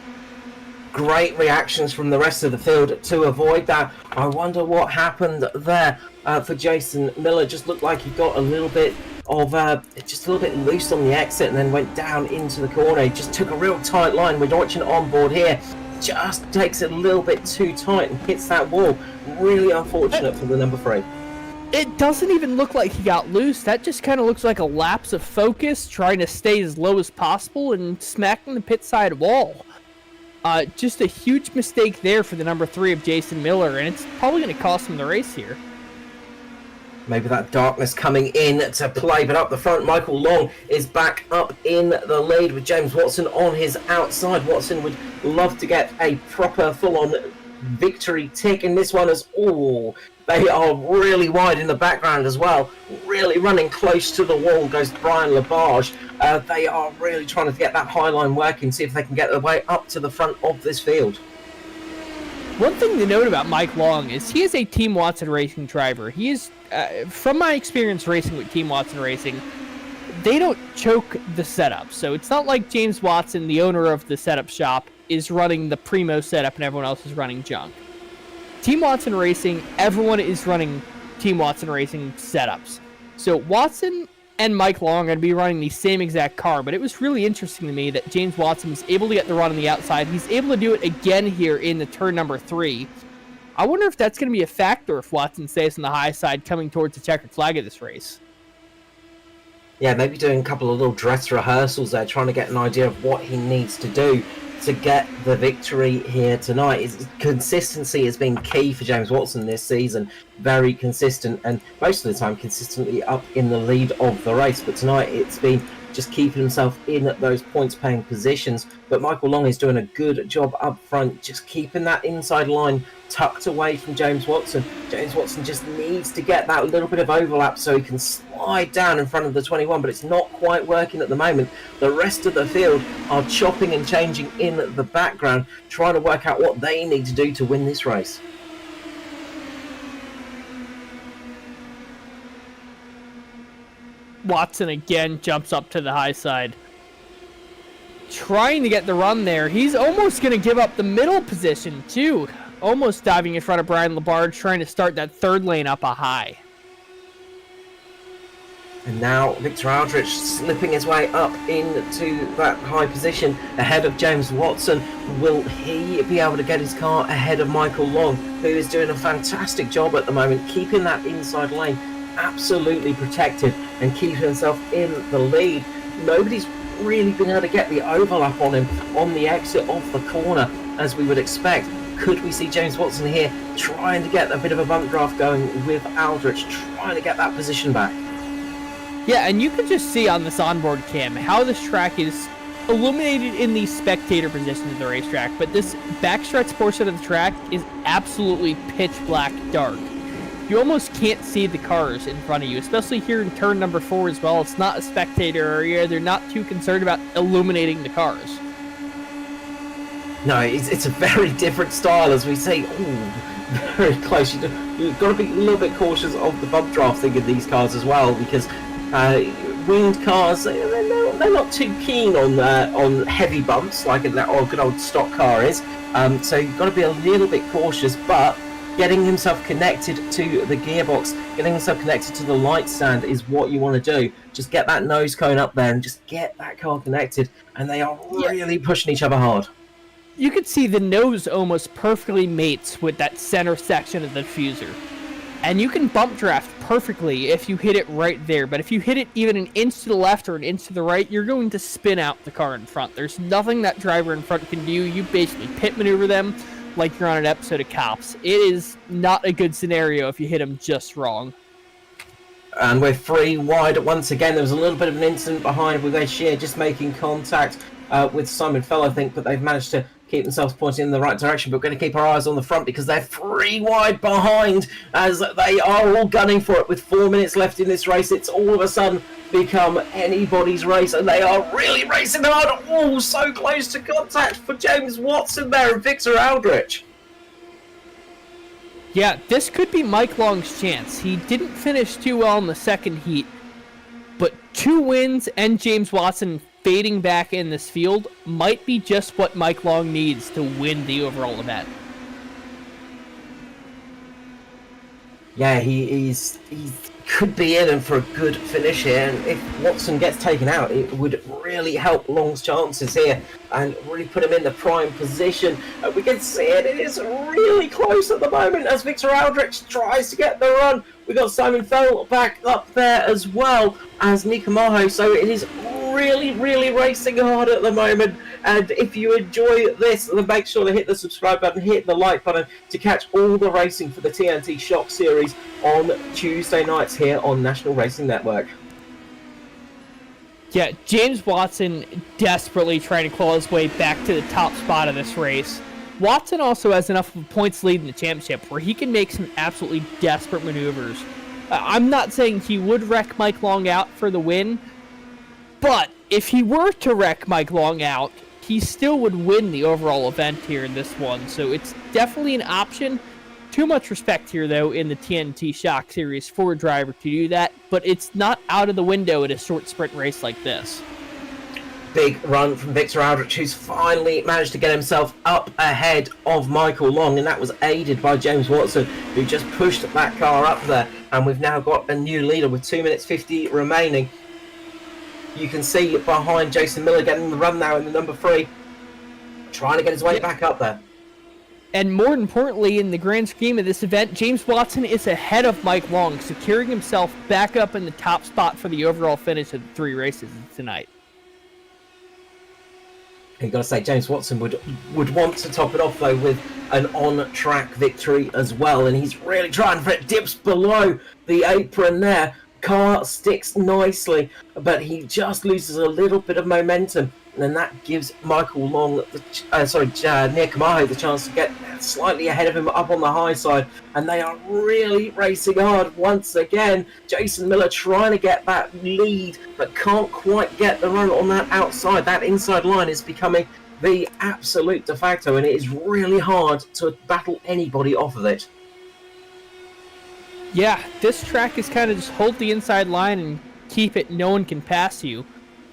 Great reactions from the rest of the field to avoid that. I wonder what happened there for Jason Miller. Just looked like he got a little bit of just a little bit loose on the exit and then went down into the corner. He just took a real tight line. We're watching on board here. Just takes it a little bit too tight and hits that wall. Really unfortunate for the number 3. It doesn't even look like he got loose. That just kind of looks like a lapse of focus, trying to stay as low as possible and smacking the pit side wall. Just a huge mistake there for the number 3 of Jason Miller, and it's probably going to cost him the race here. Maybe that darkness coming in to play, but up the front, Michael Long is back up in the lead with James Watson on his outside. Watson would love to get a proper full-on victory tick in this one as all. They are really wide in the background as well. Really running close to the wall goes Brian Labarge. They are really trying to get that high line working, see if they can get their way up to the front of this field. One thing to note about Mike Long is he is a Team Watson Racing driver. He is, from my experience racing with Team Watson Racing, they don't choke the setup. So it's not like James Watson, the owner of the setup shop, is running the primo setup and everyone else is running junk. Team Watson Racing, everyone is running Team Watson Racing setups. So Watson and Mike Long are going to be running the same exact car, but it was really interesting to me that James Watson was able to get the run on the outside. He's able to do it again here in the turn number 3. I wonder if that's going to be a factor if Watson stays on the high side coming towards the checkered flag of this race. Yeah, maybe doing a couple of little dress rehearsals there, trying to get an idea of what he needs to do to get the victory here tonight. Consistency has been key for James Watson this season. Very consistent, and most of the time consistently up in the lead of the race. But tonight it's been just keeping himself in those points-paying positions. But Michael Long is doing a good job up front, just keeping that inside line tucked away from James Watson. James Watson just needs to get that little bit of overlap so he can slide down in front of the 21, but it's not quite working at the moment. The rest of the field are chopping and changing in the background, trying to work out what they need to do to win this race. Watson again jumps up to the high side, trying to get the run there. He's almost going to give up the middle position too, almost diving in front of Brian Labarge, trying to start that third lane up a high. And now Victor Aldrich slipping his way up into that high position ahead of James Watson. Will he be able to get his car ahead of Michael Long, who is doing a fantastic job at the moment, keeping that inside lane absolutely protected and keeping himself in the lead? Nobody's really been able to get the overlap on him on the exit of the corner as we would expect. Could we see James Watson here trying to get a bit of a bump draft going with Aldrich, trying to get that position back? Yeah, and you can just see on this onboard cam how this track is illuminated in the spectator position of the racetrack, but this backstretch portion of the track is absolutely pitch black dark. You almost can't see the cars in front of you, especially here in turn number 4 as well. It's not a spectator area. They're not too concerned about illuminating the cars. No, it's a very different style, as we see. Ooh, very close. You've got to be a little bit cautious of the bump drafting in these cars as well, because winged cars, they're not too keen on heavy bumps like a good old stock car is. So you've got to be a little bit cautious, but getting himself connected to the gearbox, getting himself connected to the light stand is what you want to do. Just get that nose cone up there and just get that car connected, and they are really pushing each other hard. You can see the nose almost perfectly mates with that center section of the diffuser. And you can bump draft perfectly if you hit it right there, but if you hit it even an inch to the left or an inch to the right, you're going to spin out the car in front. There's nothing that driver in front can do. You basically pit maneuver them like you're on an episode of Cops. It is not a good scenario if you hit them just wrong. And we're 3 wide once again. There was a little bit of an incident behind with Ed Shear just making contact with Simon Fell, I think, but they've managed to keep themselves pointing in the right direction. But we're going to keep our eyes on the front because they're 3 wide behind as they are all gunning for it with 4 minutes left in this race. It's all of a sudden become anybody's race, and they are really racing hard. Oh, so close to contact for James Watson there and Victor Aldrich. Yeah, this could be Mike Long's chance. He didn't finish too well in the second heat, but 2 wins and James Watson fading back in this field might be just what Mike Long needs to win the overall event. Yeah, he could be in and for a good finish here, and if Watson gets taken out, it would really help Long's chances here and really put him in the prime position. We can see it is really close at the moment as Victor Aldrich tries to get the run. We got Simon Fell back up there as well as Nika Maho, so it is really racing hard at the moment. And if you enjoy this, then make sure to hit the subscribe button, hit the like button to catch all the racing for the TNT Shock series on Tuesday nights here on National Racing Network. Yeah, James Watson desperately trying to claw his way back to the top spot of this race. Watson also has enough of a points lead in the championship where he can make some absolutely desperate maneuvers. I'm not saying he would wreck Mike Long out for the win, but if he were to wreck Mike Long out, he still would win the overall event here in this one. So it's definitely an option. Too much respect here, though, in the TNT Shock Series for a driver to do that, but it's not out of the window at a short sprint race like this. Big run from Victor Aldrich, who's finally managed to get himself up ahead of Michael Long, and that was aided by James Watson, who just pushed that car up there. And we've now got a new leader with 2 minutes 50 remaining. You can see behind Jason Miller getting the run now in the number 3, trying to get his way back up there. And more importantly, in the grand scheme of this event, James Watson is ahead of Mike Long, securing himself back up in the top spot for the overall finish of the 3 races tonight. You've got to say, James Watson would want to top it off, though, with an on-track victory as well. And he's really trying for it. Dips below the apron there. Car sticks nicely, but he just loses a little bit of momentum. And then that gives Michael Long, Nia Kamaho, the chance to get slightly ahead of him up on the high side. And they are really racing hard once again. Jason Miller trying to get that lead, but can't quite get the run on that outside. That inside line is becoming the absolute de facto, and it is really hard to battle anybody off of it. Yeah, this track is kind of just hold the inside line and keep it, no one can pass you.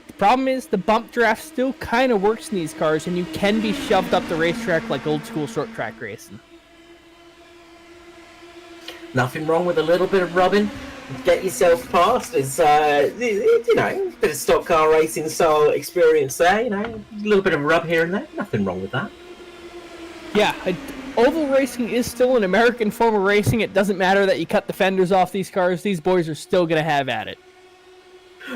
The problem is the bump draft still kind of works in these cars, and you can be shoved up the racetrack like old school short track racing. Nothing wrong with a little bit of rubbing. Get yourself past. It's a bit of stock car racing style experience there. A little bit of rub here and there. Nothing wrong with that. Yeah, oval racing is still an American form of racing. It doesn't matter that you cut the fenders off these cars. These boys are still going to have at it.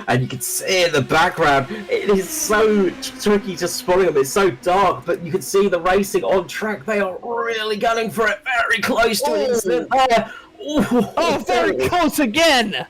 And you can see in the background, it is so tricky just spotting them. It's so dark, but you can see the racing on track. They are really gunning for it. Very close to an incident there. Oh, very close again.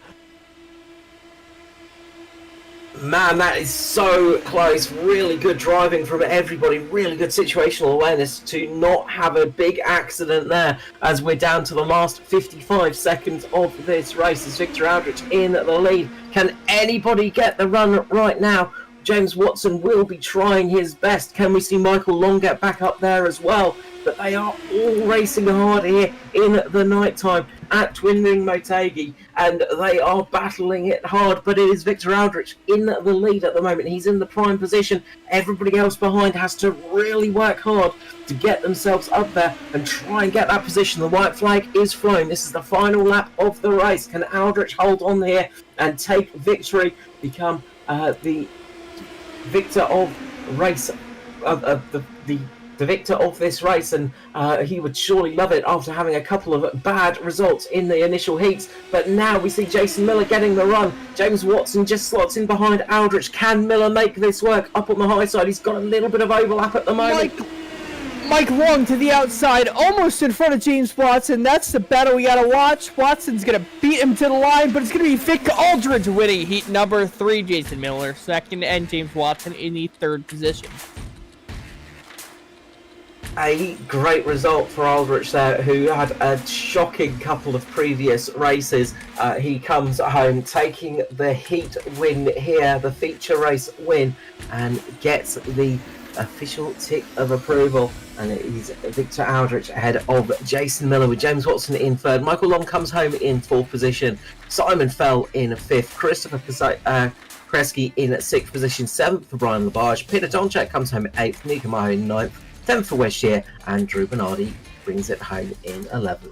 Man, that is so close. Really good driving from everybody. Really good situational awareness to not have a big accident there as we're down to the last 55 seconds of this race. As Victor Aldrich in the lead. Can anybody get the run right now? James Watson will be trying his best. Can we see Michael Long get back up there as well? But they are all racing hard here in the night time at Twin Ring Motegi, and they are battling it hard. But it is Victor Aldrich in the lead at the moment. He's in the prime position. Everybody else behind has to really work hard to get themselves up there and try and get that position. The white flag is flown. This is the final lap of the race. Can Aldrich hold on here and take victory, become the victor of race the victor of this race? And he would surely love it after having a couple of bad results in the initial heats. But now we see Jason Miller getting the run. James Watson just slots in behind Aldrich. Can Miller make this work up on the high side? He's got a little bit of overlap at the moment. Mike Long to the outside, almost in front of James Watson. That's the battle we gotta watch. Watson's gonna beat him to the line, but it's gonna be Victor Aldrich winning heat number 3. Jason Miller second, and James Watson in the 3rd position. A great result for Aldrich there, who had a shocking couple of previous races. He comes home taking the heat win here, the feature race win, and gets the official tick of approval. And it is Victor Aldrich ahead of Jason Miller with James Watson in 3rd. Michael Long comes home in 4th position. Simon Fell in 5th. Christopher Kresge in 6th position. 7th for Brian Labarge. Peter Donchak comes home 8th. Nika Maho in 9th. 10th for West Shear, and Drew Bernardi brings it home in 11th.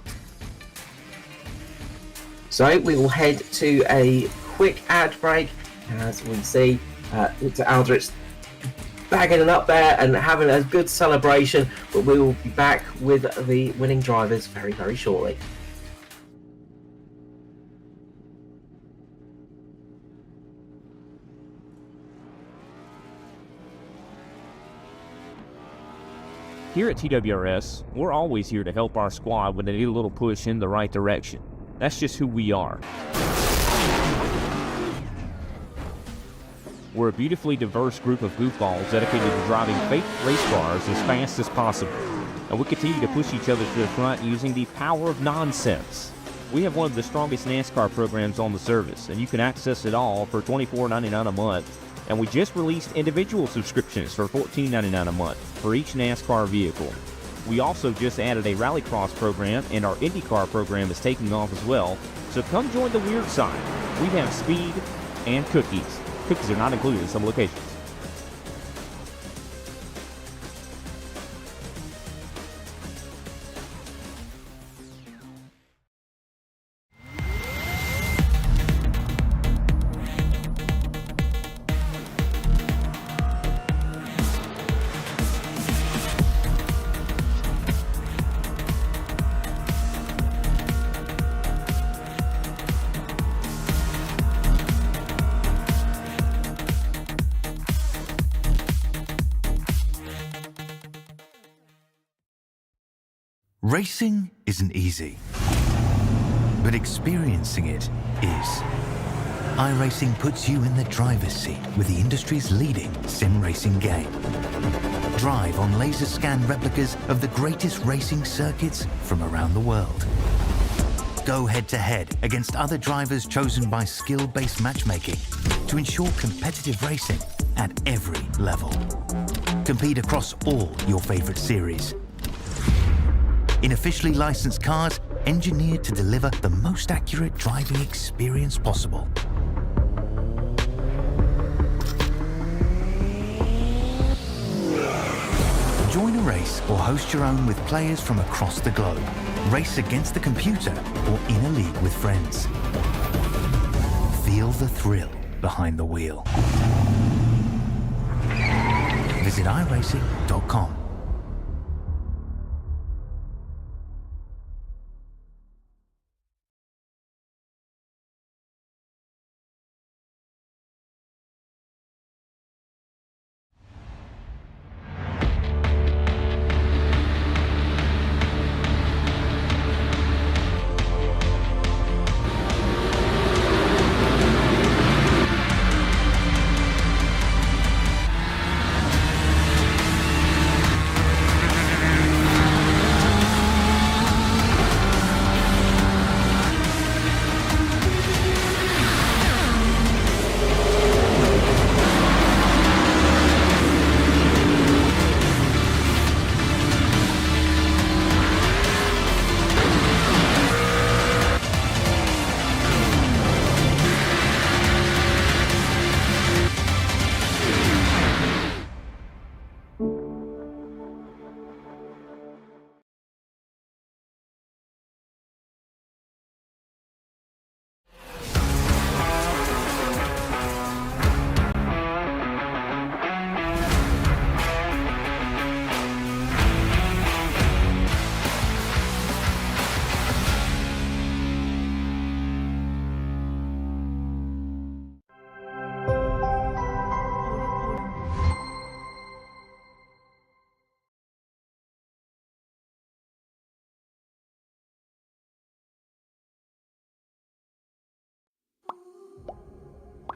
So we will head to a quick ad break as we see Victor Aldrich bagging it up there and having a good celebration, but we will be back with the winning drivers very, very shortly. Here at TWRS, we're always here to help our squad when they need a little push in the right direction. That's just who we are. We're a beautifully diverse group of goofballs dedicated to driving fake race cars as fast as possible. And we continue to push each other to the front using the power of nonsense. We have one of the strongest NASCAR programs on the service, and you can access it all for $24.99 a month. And we just released individual subscriptions for $14.99 a month for each NASCAR vehicle. We also just added a Rallycross program, and our IndyCar program is taking off as well. So come join the weird side. We have speed and cookies. Cookies are not included in some locations. Racing isn't easy, but experiencing it is. iRacing puts you in the driver's seat with the industry's leading sim racing game. Drive on laser scan replicas of the greatest racing circuits from around the world. Go head-to-head against other drivers chosen by skill-based matchmaking to ensure competitive racing at every level. Compete across all your favorite series in officially licensed cars engineered to deliver the most accurate driving experience possible. Join a race or host your own with players from across the globe. Race against the computer or in a league with friends. Feel the thrill behind the wheel. Visit iRacing.com.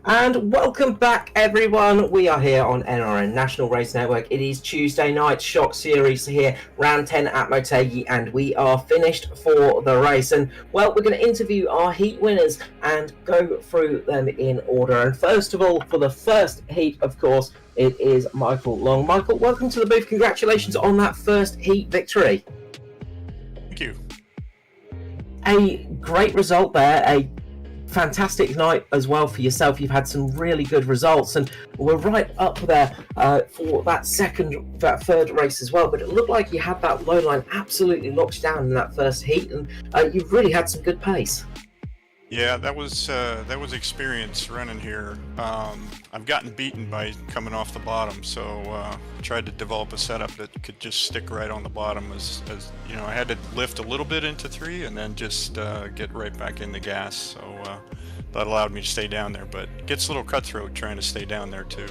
And welcome back, everyone. We are here on NRN National Race Network. It is Tuesday night Shock Series here, round 10 at Motegi, and we are finished for the race. And well, we're going to interview our heat winners and go through them in order. And first of all, for the first heat, of course, it is Michael Long. Michael, welcome to the booth. Congratulations on that first heat victory. Thank you. A great result there. A fantastic night as well for yourself. You've had some really good results, and we're right up there for that third race as well. But it looked like you had that low line absolutely locked down in that first heat, and you've really had some good pace. Yeah, that was experience running here. I've gotten beaten by coming off the bottom, so tried to develop a setup that could just stick right on the bottom. As you know, I had to lift a little bit into 3 and then just get right back in the gas. So that allowed me to stay down there, but it gets a little cutthroat trying to stay down there too.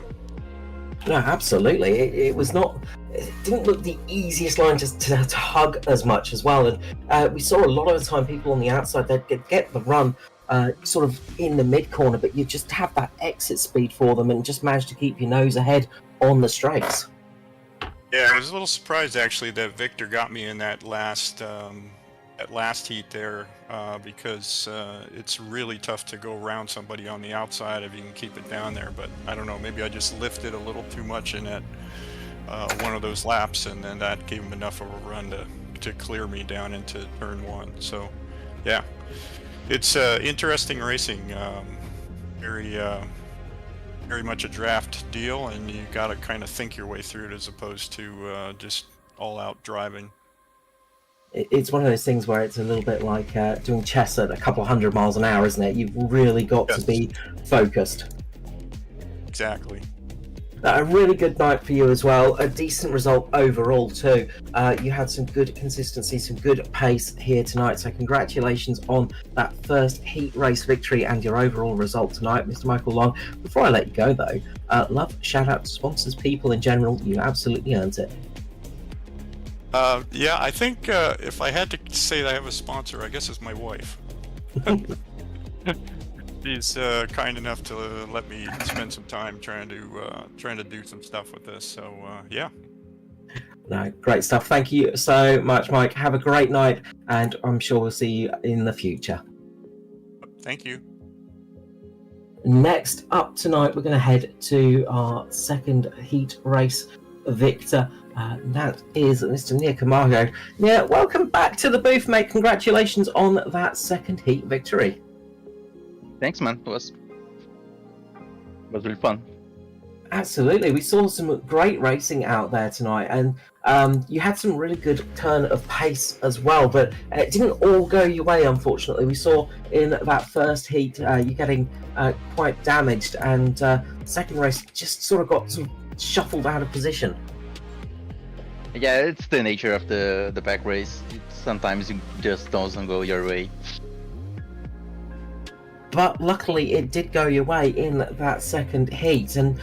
No, absolutely. It was not. It didn't look the easiest line to hug as much as well. And we saw a lot of the time people on the outside they'd get the run sort of in the mid corner, but you just have that exit speed for them and just manage to keep your nose ahead on the straights. Yeah, I was a little surprised actually that Victor got me in that last heat there because it's really tough to go around somebody on the outside if you can keep it down there. But I don't know, maybe I just lifted a little too much in that one of those laps, and then that gave him enough of a run to clear me down into turn 1. So yeah, it's interesting racing. Very much a draft deal, and you got to kind of think your way through it as opposed to just all out driving. It's one of those things where it's a little bit like doing chess at a couple hundred miles an hour, isn't it? You've really got to be focused. Exactly. A really good night for you as well. A decent result overall too. You had some good consistency, some good pace here tonight. So congratulations on that first heat race victory and your overall result tonight, Mr. Michael Long. Before I let you go though, love, shout out to sponsors, people in general. You absolutely earned it. Yeah, I think if I had to say that I have a sponsor, I guess it's my wife. She's kind enough to let me spend some time trying to do some stuff with this. So yeah. No, great stuff. Thank you so much, Mike. Have a great night, and I'm sure we'll see you in the future. Thank you. Next up tonight, we're going to head to our second heat race victor. That is Mr. Nia Camargo. Nia, welcome back to the booth, mate. Congratulations on that second heat victory. Thanks, man. It was really fun. Absolutely. We saw some great racing out there tonight, and you had some really good turn of pace as well, but it didn't all go your way, unfortunately. We saw in that first heat you getting quite damaged, and second race just sort of got shuffled out of position. Yeah, it's the nature of the back race. Sometimes it just doesn't go your way. But luckily it did go your way in that second heat, and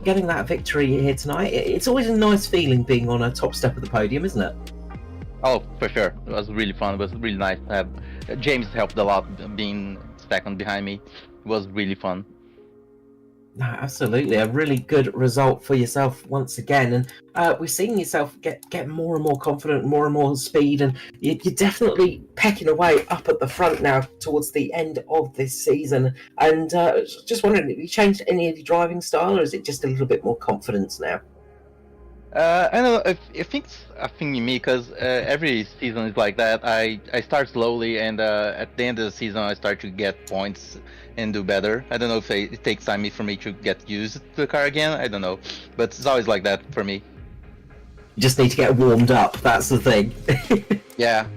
getting that victory here tonight, it's always a nice feeling being on a top step of the podium, isn't it? Oh, for sure. It was really fun. It was really nice to have James helped a lot being second behind me. It was really fun. No, absolutely. A really good result for yourself once again. And we're seeing yourself get more and more confident, more and more speed, and you're definitely pecking away up at the front now towards the end of this season. And just wondering, have you changed any of your driving style, or is it just a little bit more confidence now? I don't know. I think it's a thing in me because every season is like that. I start slowly, and at the end of the season, I start to get points and do better. I don't know if it takes time for me to get used to the car again. I don't know, but it's always like that for me. You just need to get warmed up. That's the thing. Yeah.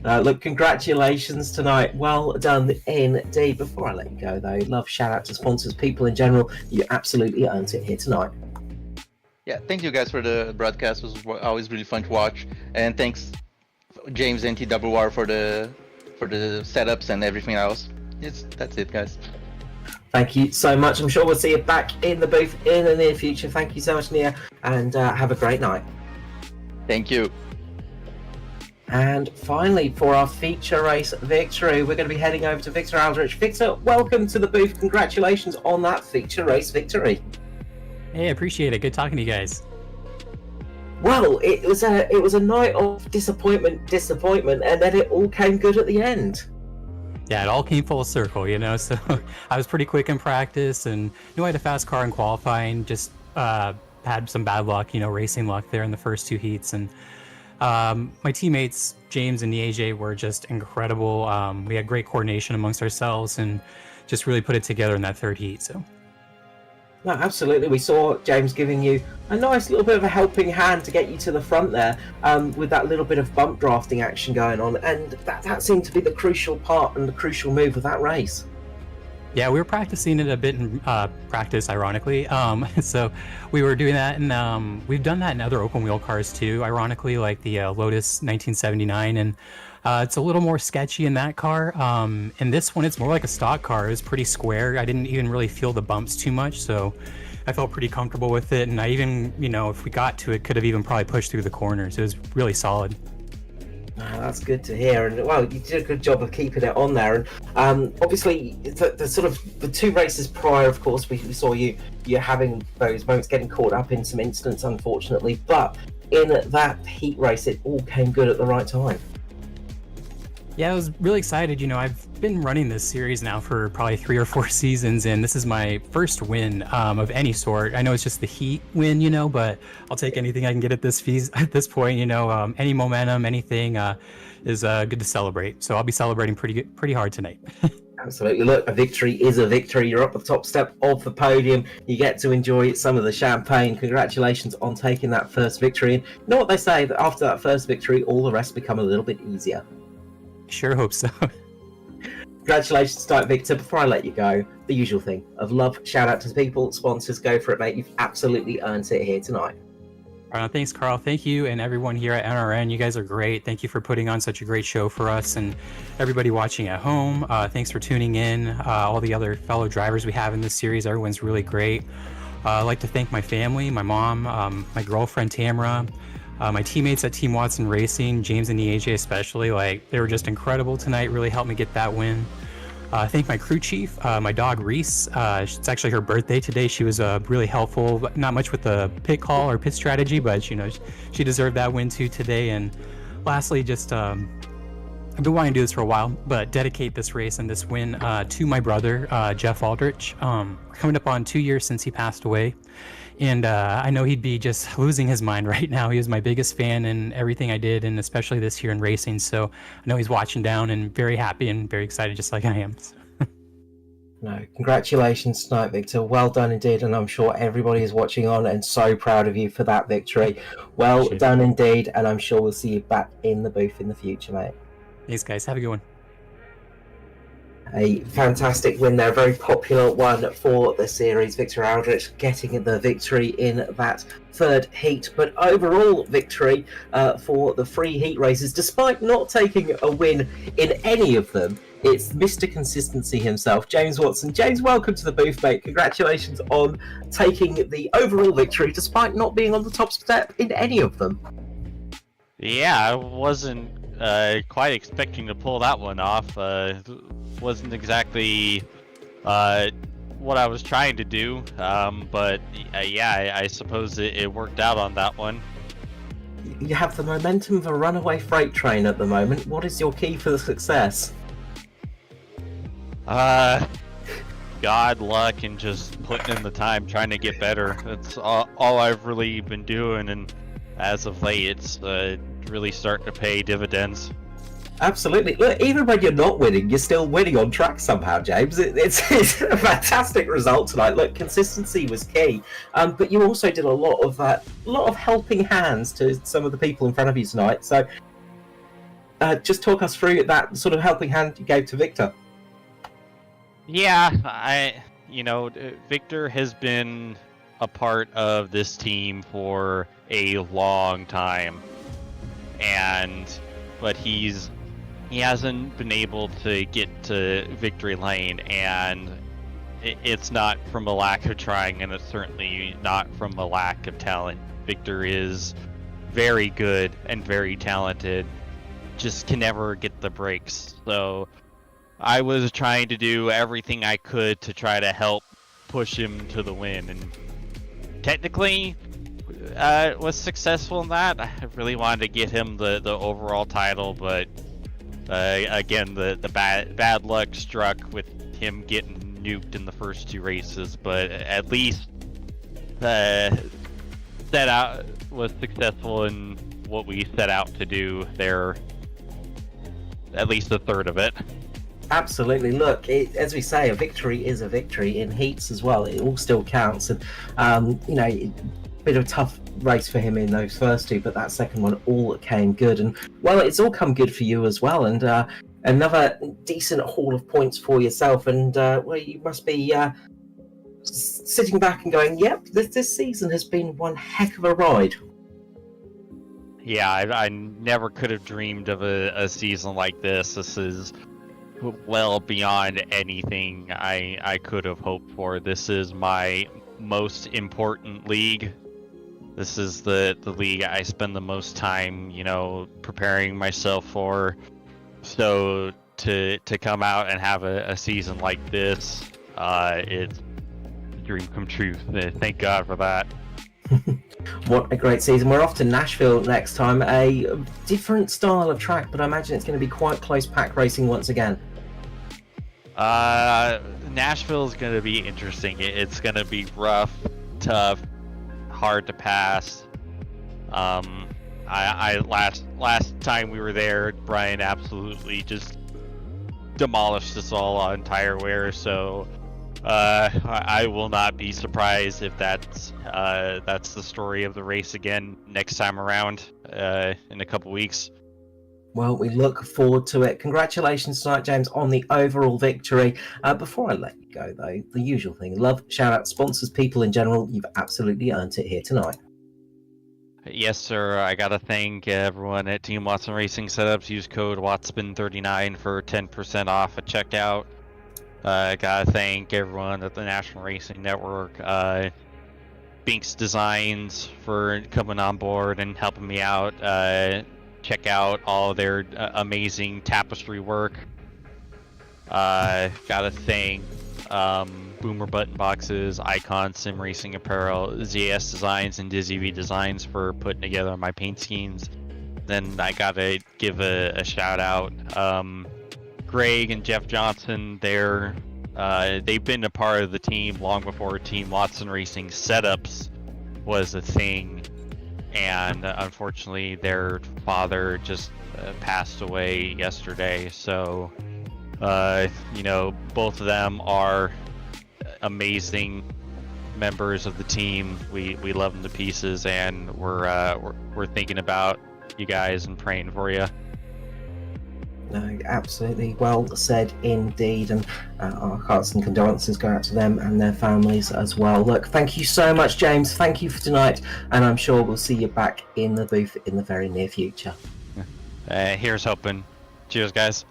Look, congratulations tonight. Well done indeed. Before I let you go, though, love, shout out to sponsors, people in general. You absolutely earned it here tonight. Yeah, thank you guys for the broadcast. It was always really fun to watch, and thanks James and TWR for the setups and everything else. That's it, guys. Thank you so much. I'm sure we'll see you back in the booth in the near future. Thank you so much, Nia, and have a great night. Thank you. And finally, for our feature race victory, we're going to be heading over to Victor Aldrich. Victor, welcome to the booth. Congratulations on that feature race victory. Hey, I appreciate it. Good talking to you guys. Well, it was a night of disappointment, and then it all came good at the end. Yeah, it all came full circle, you know, so I was pretty quick in practice and knew I had a fast car in qualifying, just had some bad luck, you know, racing luck there in the first two heats. And my teammates, James and Motegi, were just incredible. We had great coordination amongst ourselves and just really put it together in that third heat, so. No, absolutely. We saw James giving you a nice little bit of a helping hand to get you to the front there, with that little bit of bump drafting action going on, and that seemed to be the crucial part and the crucial move of that race. Yeah, we were practicing it a bit in practice, ironically. So we were doing that, and we've done that in other open wheel cars too, ironically, like the Lotus 1979, and it's a little more sketchy in that car. In this one, it's more like a stock car. It was pretty square. I didn't even really feel the bumps too much, so I felt pretty comfortable with it. And I even, if we got to it, could have even probably pushed through the corners. It was really solid. Oh, that's good to hear, and well, you did a good job of keeping it on there. And obviously, the sort of the 2 races prior, of course, we saw you having those moments, getting caught up in some incidents, unfortunately. But in that heat race, it all came good at the right time. Yeah, I was really excited. I've been running this series now for probably 3 or 4 seasons, and this is my first win of any sort. I know it's just the heat win, but I'll take anything I can get at this point. Any momentum, anything is good to celebrate. So I'll be celebrating pretty hard tonight. Absolutely. Look, a victory is a victory. You're up the top step of the podium. You get to enjoy some of the champagne. Congratulations on taking that first victory. And you know what they say, that after that first victory, all the rest become a little bit easier. Sure hope so. Congratulations tonight, Victor. Before I let you go, the usual thing of love, shout out to the people, sponsors, go for it, mate. You've absolutely earned it here tonight. Thanks, Carl. Thank you, and everyone here at NRN. You guys are great. Thank you for putting on such a great show for us, and everybody watching at home. Thanks for tuning in. All the other fellow drivers we have in this series, everyone's really great. I'd like to thank my family, my mom, my girlfriend Tamara, my teammates at Team Watson Racing, James and EAJ especially. They were just incredible tonight, really helped me get that win. Thank my crew chief, my dog Reese. It's actually her birthday today. She was really helpful, but not much with the pit call or pit strategy, but she deserved that win too today. And lastly, just I've been wanting to do this for a while, but dedicate this race and this win to my brother, Jeff Aldrich. Coming up on 2 years since he passed away. And I know he'd be just losing his mind right now. He was my biggest fan in everything I did, and especially this year in racing. So I know he's watching down and very happy and very excited, just like I am. No, congratulations tonight, Victor. Well done indeed, and I'm sure everybody is watching on and so proud of you for that victory. Well done indeed, and I'm sure we'll see you back in the booth in the future, mate. Thanks, guys. Have a good one. A fantastic win there, a very popular one for the series. Victor Aldrich getting the victory in that third heat, but overall victory for the 3 heat races, despite not taking a win in any of them. It's Mr. Consistency himself, James Watson. James, welcome to the booth, mate. Congratulations on taking the overall victory, despite not being on the top step in any of them. Yeah, I wasn't quite expecting to pull that one off. Wasn't exactly what I was trying to do, but yeah, I suppose it worked out on that one. You have the momentum of a runaway freight train at the moment. What is your key for the success? God, luck, and just putting in the time, trying to get better. That's all I've really been doing, and as of late, it's really starting to pay dividends. Absolutely. Look, even when you're not winning, you're still winning on track somehow, James. It's a fantastic result tonight. Look, consistency was key, but you also did a lot of helping hands to some of the people in front of you tonight. So, just talk us through that sort of helping hand you gave to Victor. Yeah, Victor has been a part of this team for a long time, but he hasn't been able to get to victory lane, and it's not from a lack of trying, and it's certainly not from a lack of talent. Victor is very good and very talented, just can never get the breaks. So I was trying to do everything I could to try to help push him to the win, and technically was successful in that. I really wanted to get him the overall title, but again, the bad luck struck with him getting nuked in the first 2 races. But at least was successful in what we set out to do there, at least a third of it. Absolutely. Look, as we say, a victory is a victory in heats as well. It all still counts, and bit of a tough race for him in those first two, but that second one all came good, and well, it's all come good for you as well, and another decent haul of points for yourself, and well, you must be sitting back and going, "Yep, this season has been one heck of a ride." Yeah, I never could have dreamed of a season like this. This is well beyond anything I could have hoped for. This is my most important league. This is the league I spend the most time, preparing myself for. So to come out and have a season like this, it's a dream come true. Thank God for that. What a great season. We're off to Nashville next time. A different style of track, but I imagine it's going to be quite close pack racing once again. Nashville is going to be interesting. It's going to be rough, tough, hard to pass. I last time we were there, Brian absolutely just demolished us all on tire wear. So I will not be surprised if that's the story of the race again next time around in a couple weeks. Well, we look forward to it. Congratulations tonight, James, on the overall victory. Before I let you go, though, the usual thing. Love, shout out, sponsors, people in general. You've absolutely earned it here tonight. Yes, sir. I gotta thank everyone at Team Watson Racing Setups. Use code WATSPIN39 for 10% off at checkout. I gotta thank everyone at the National Racing Network, Binks Designs for coming on board and helping me out. Check out all their amazing tapestry work. Gotta thank Boomer Button Boxes, Icon Sim Racing Apparel, ZS Designs, and Dizzy V Designs for putting together my paint schemes. Then I gotta give a shout out. Greg and Jeff Johnson, they've been a part of the team long before Team Watson Racing Setups was a thing. And unfortunately, their father just passed away yesterday. So, both of them are amazing members of the team. We love them to pieces, and we're thinking about you guys and praying for you. No, absolutely well said indeed, and our hearts and condolences go out to them and their families as well. Look, thank you so much, James. Thank you for tonight, and I'm sure we'll see you back in the booth in the very near future. Here's hoping. Cheers, guys.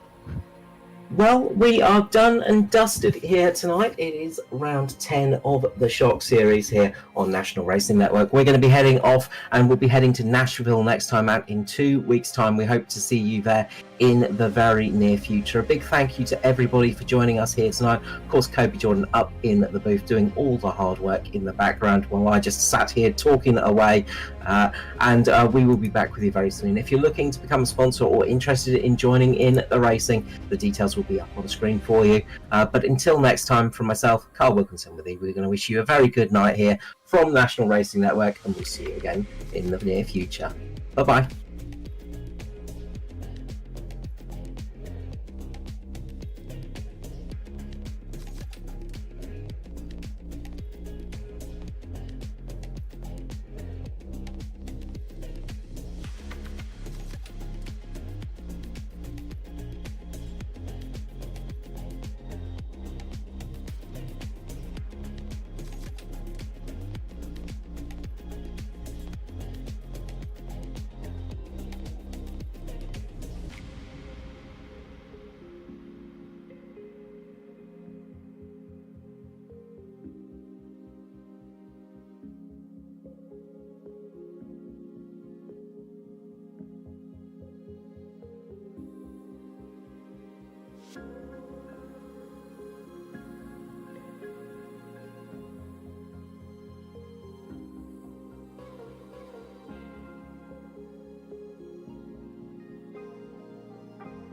Well, we are done and dusted here tonight. It is round 10 of the Shock Series here on National Racing Network. We're going to be heading off, and we'll be heading to Nashville next time out in 2 weeks' time. We hope to see you there in the very near future. A big thank you to everybody for joining us here tonight. Of course, Kobe Jordan up in the booth doing all the hard work in the background while I just sat here talking away. And we will be back with you very soon. If you're looking to become a sponsor or interested in joining in the racing, the details will be up on the screen for you. But until next time, from myself, Carl Wilkinson with you, we're going to wish you a very good night here from National Racing Network, and we'll see you again in the near future. Bye-bye.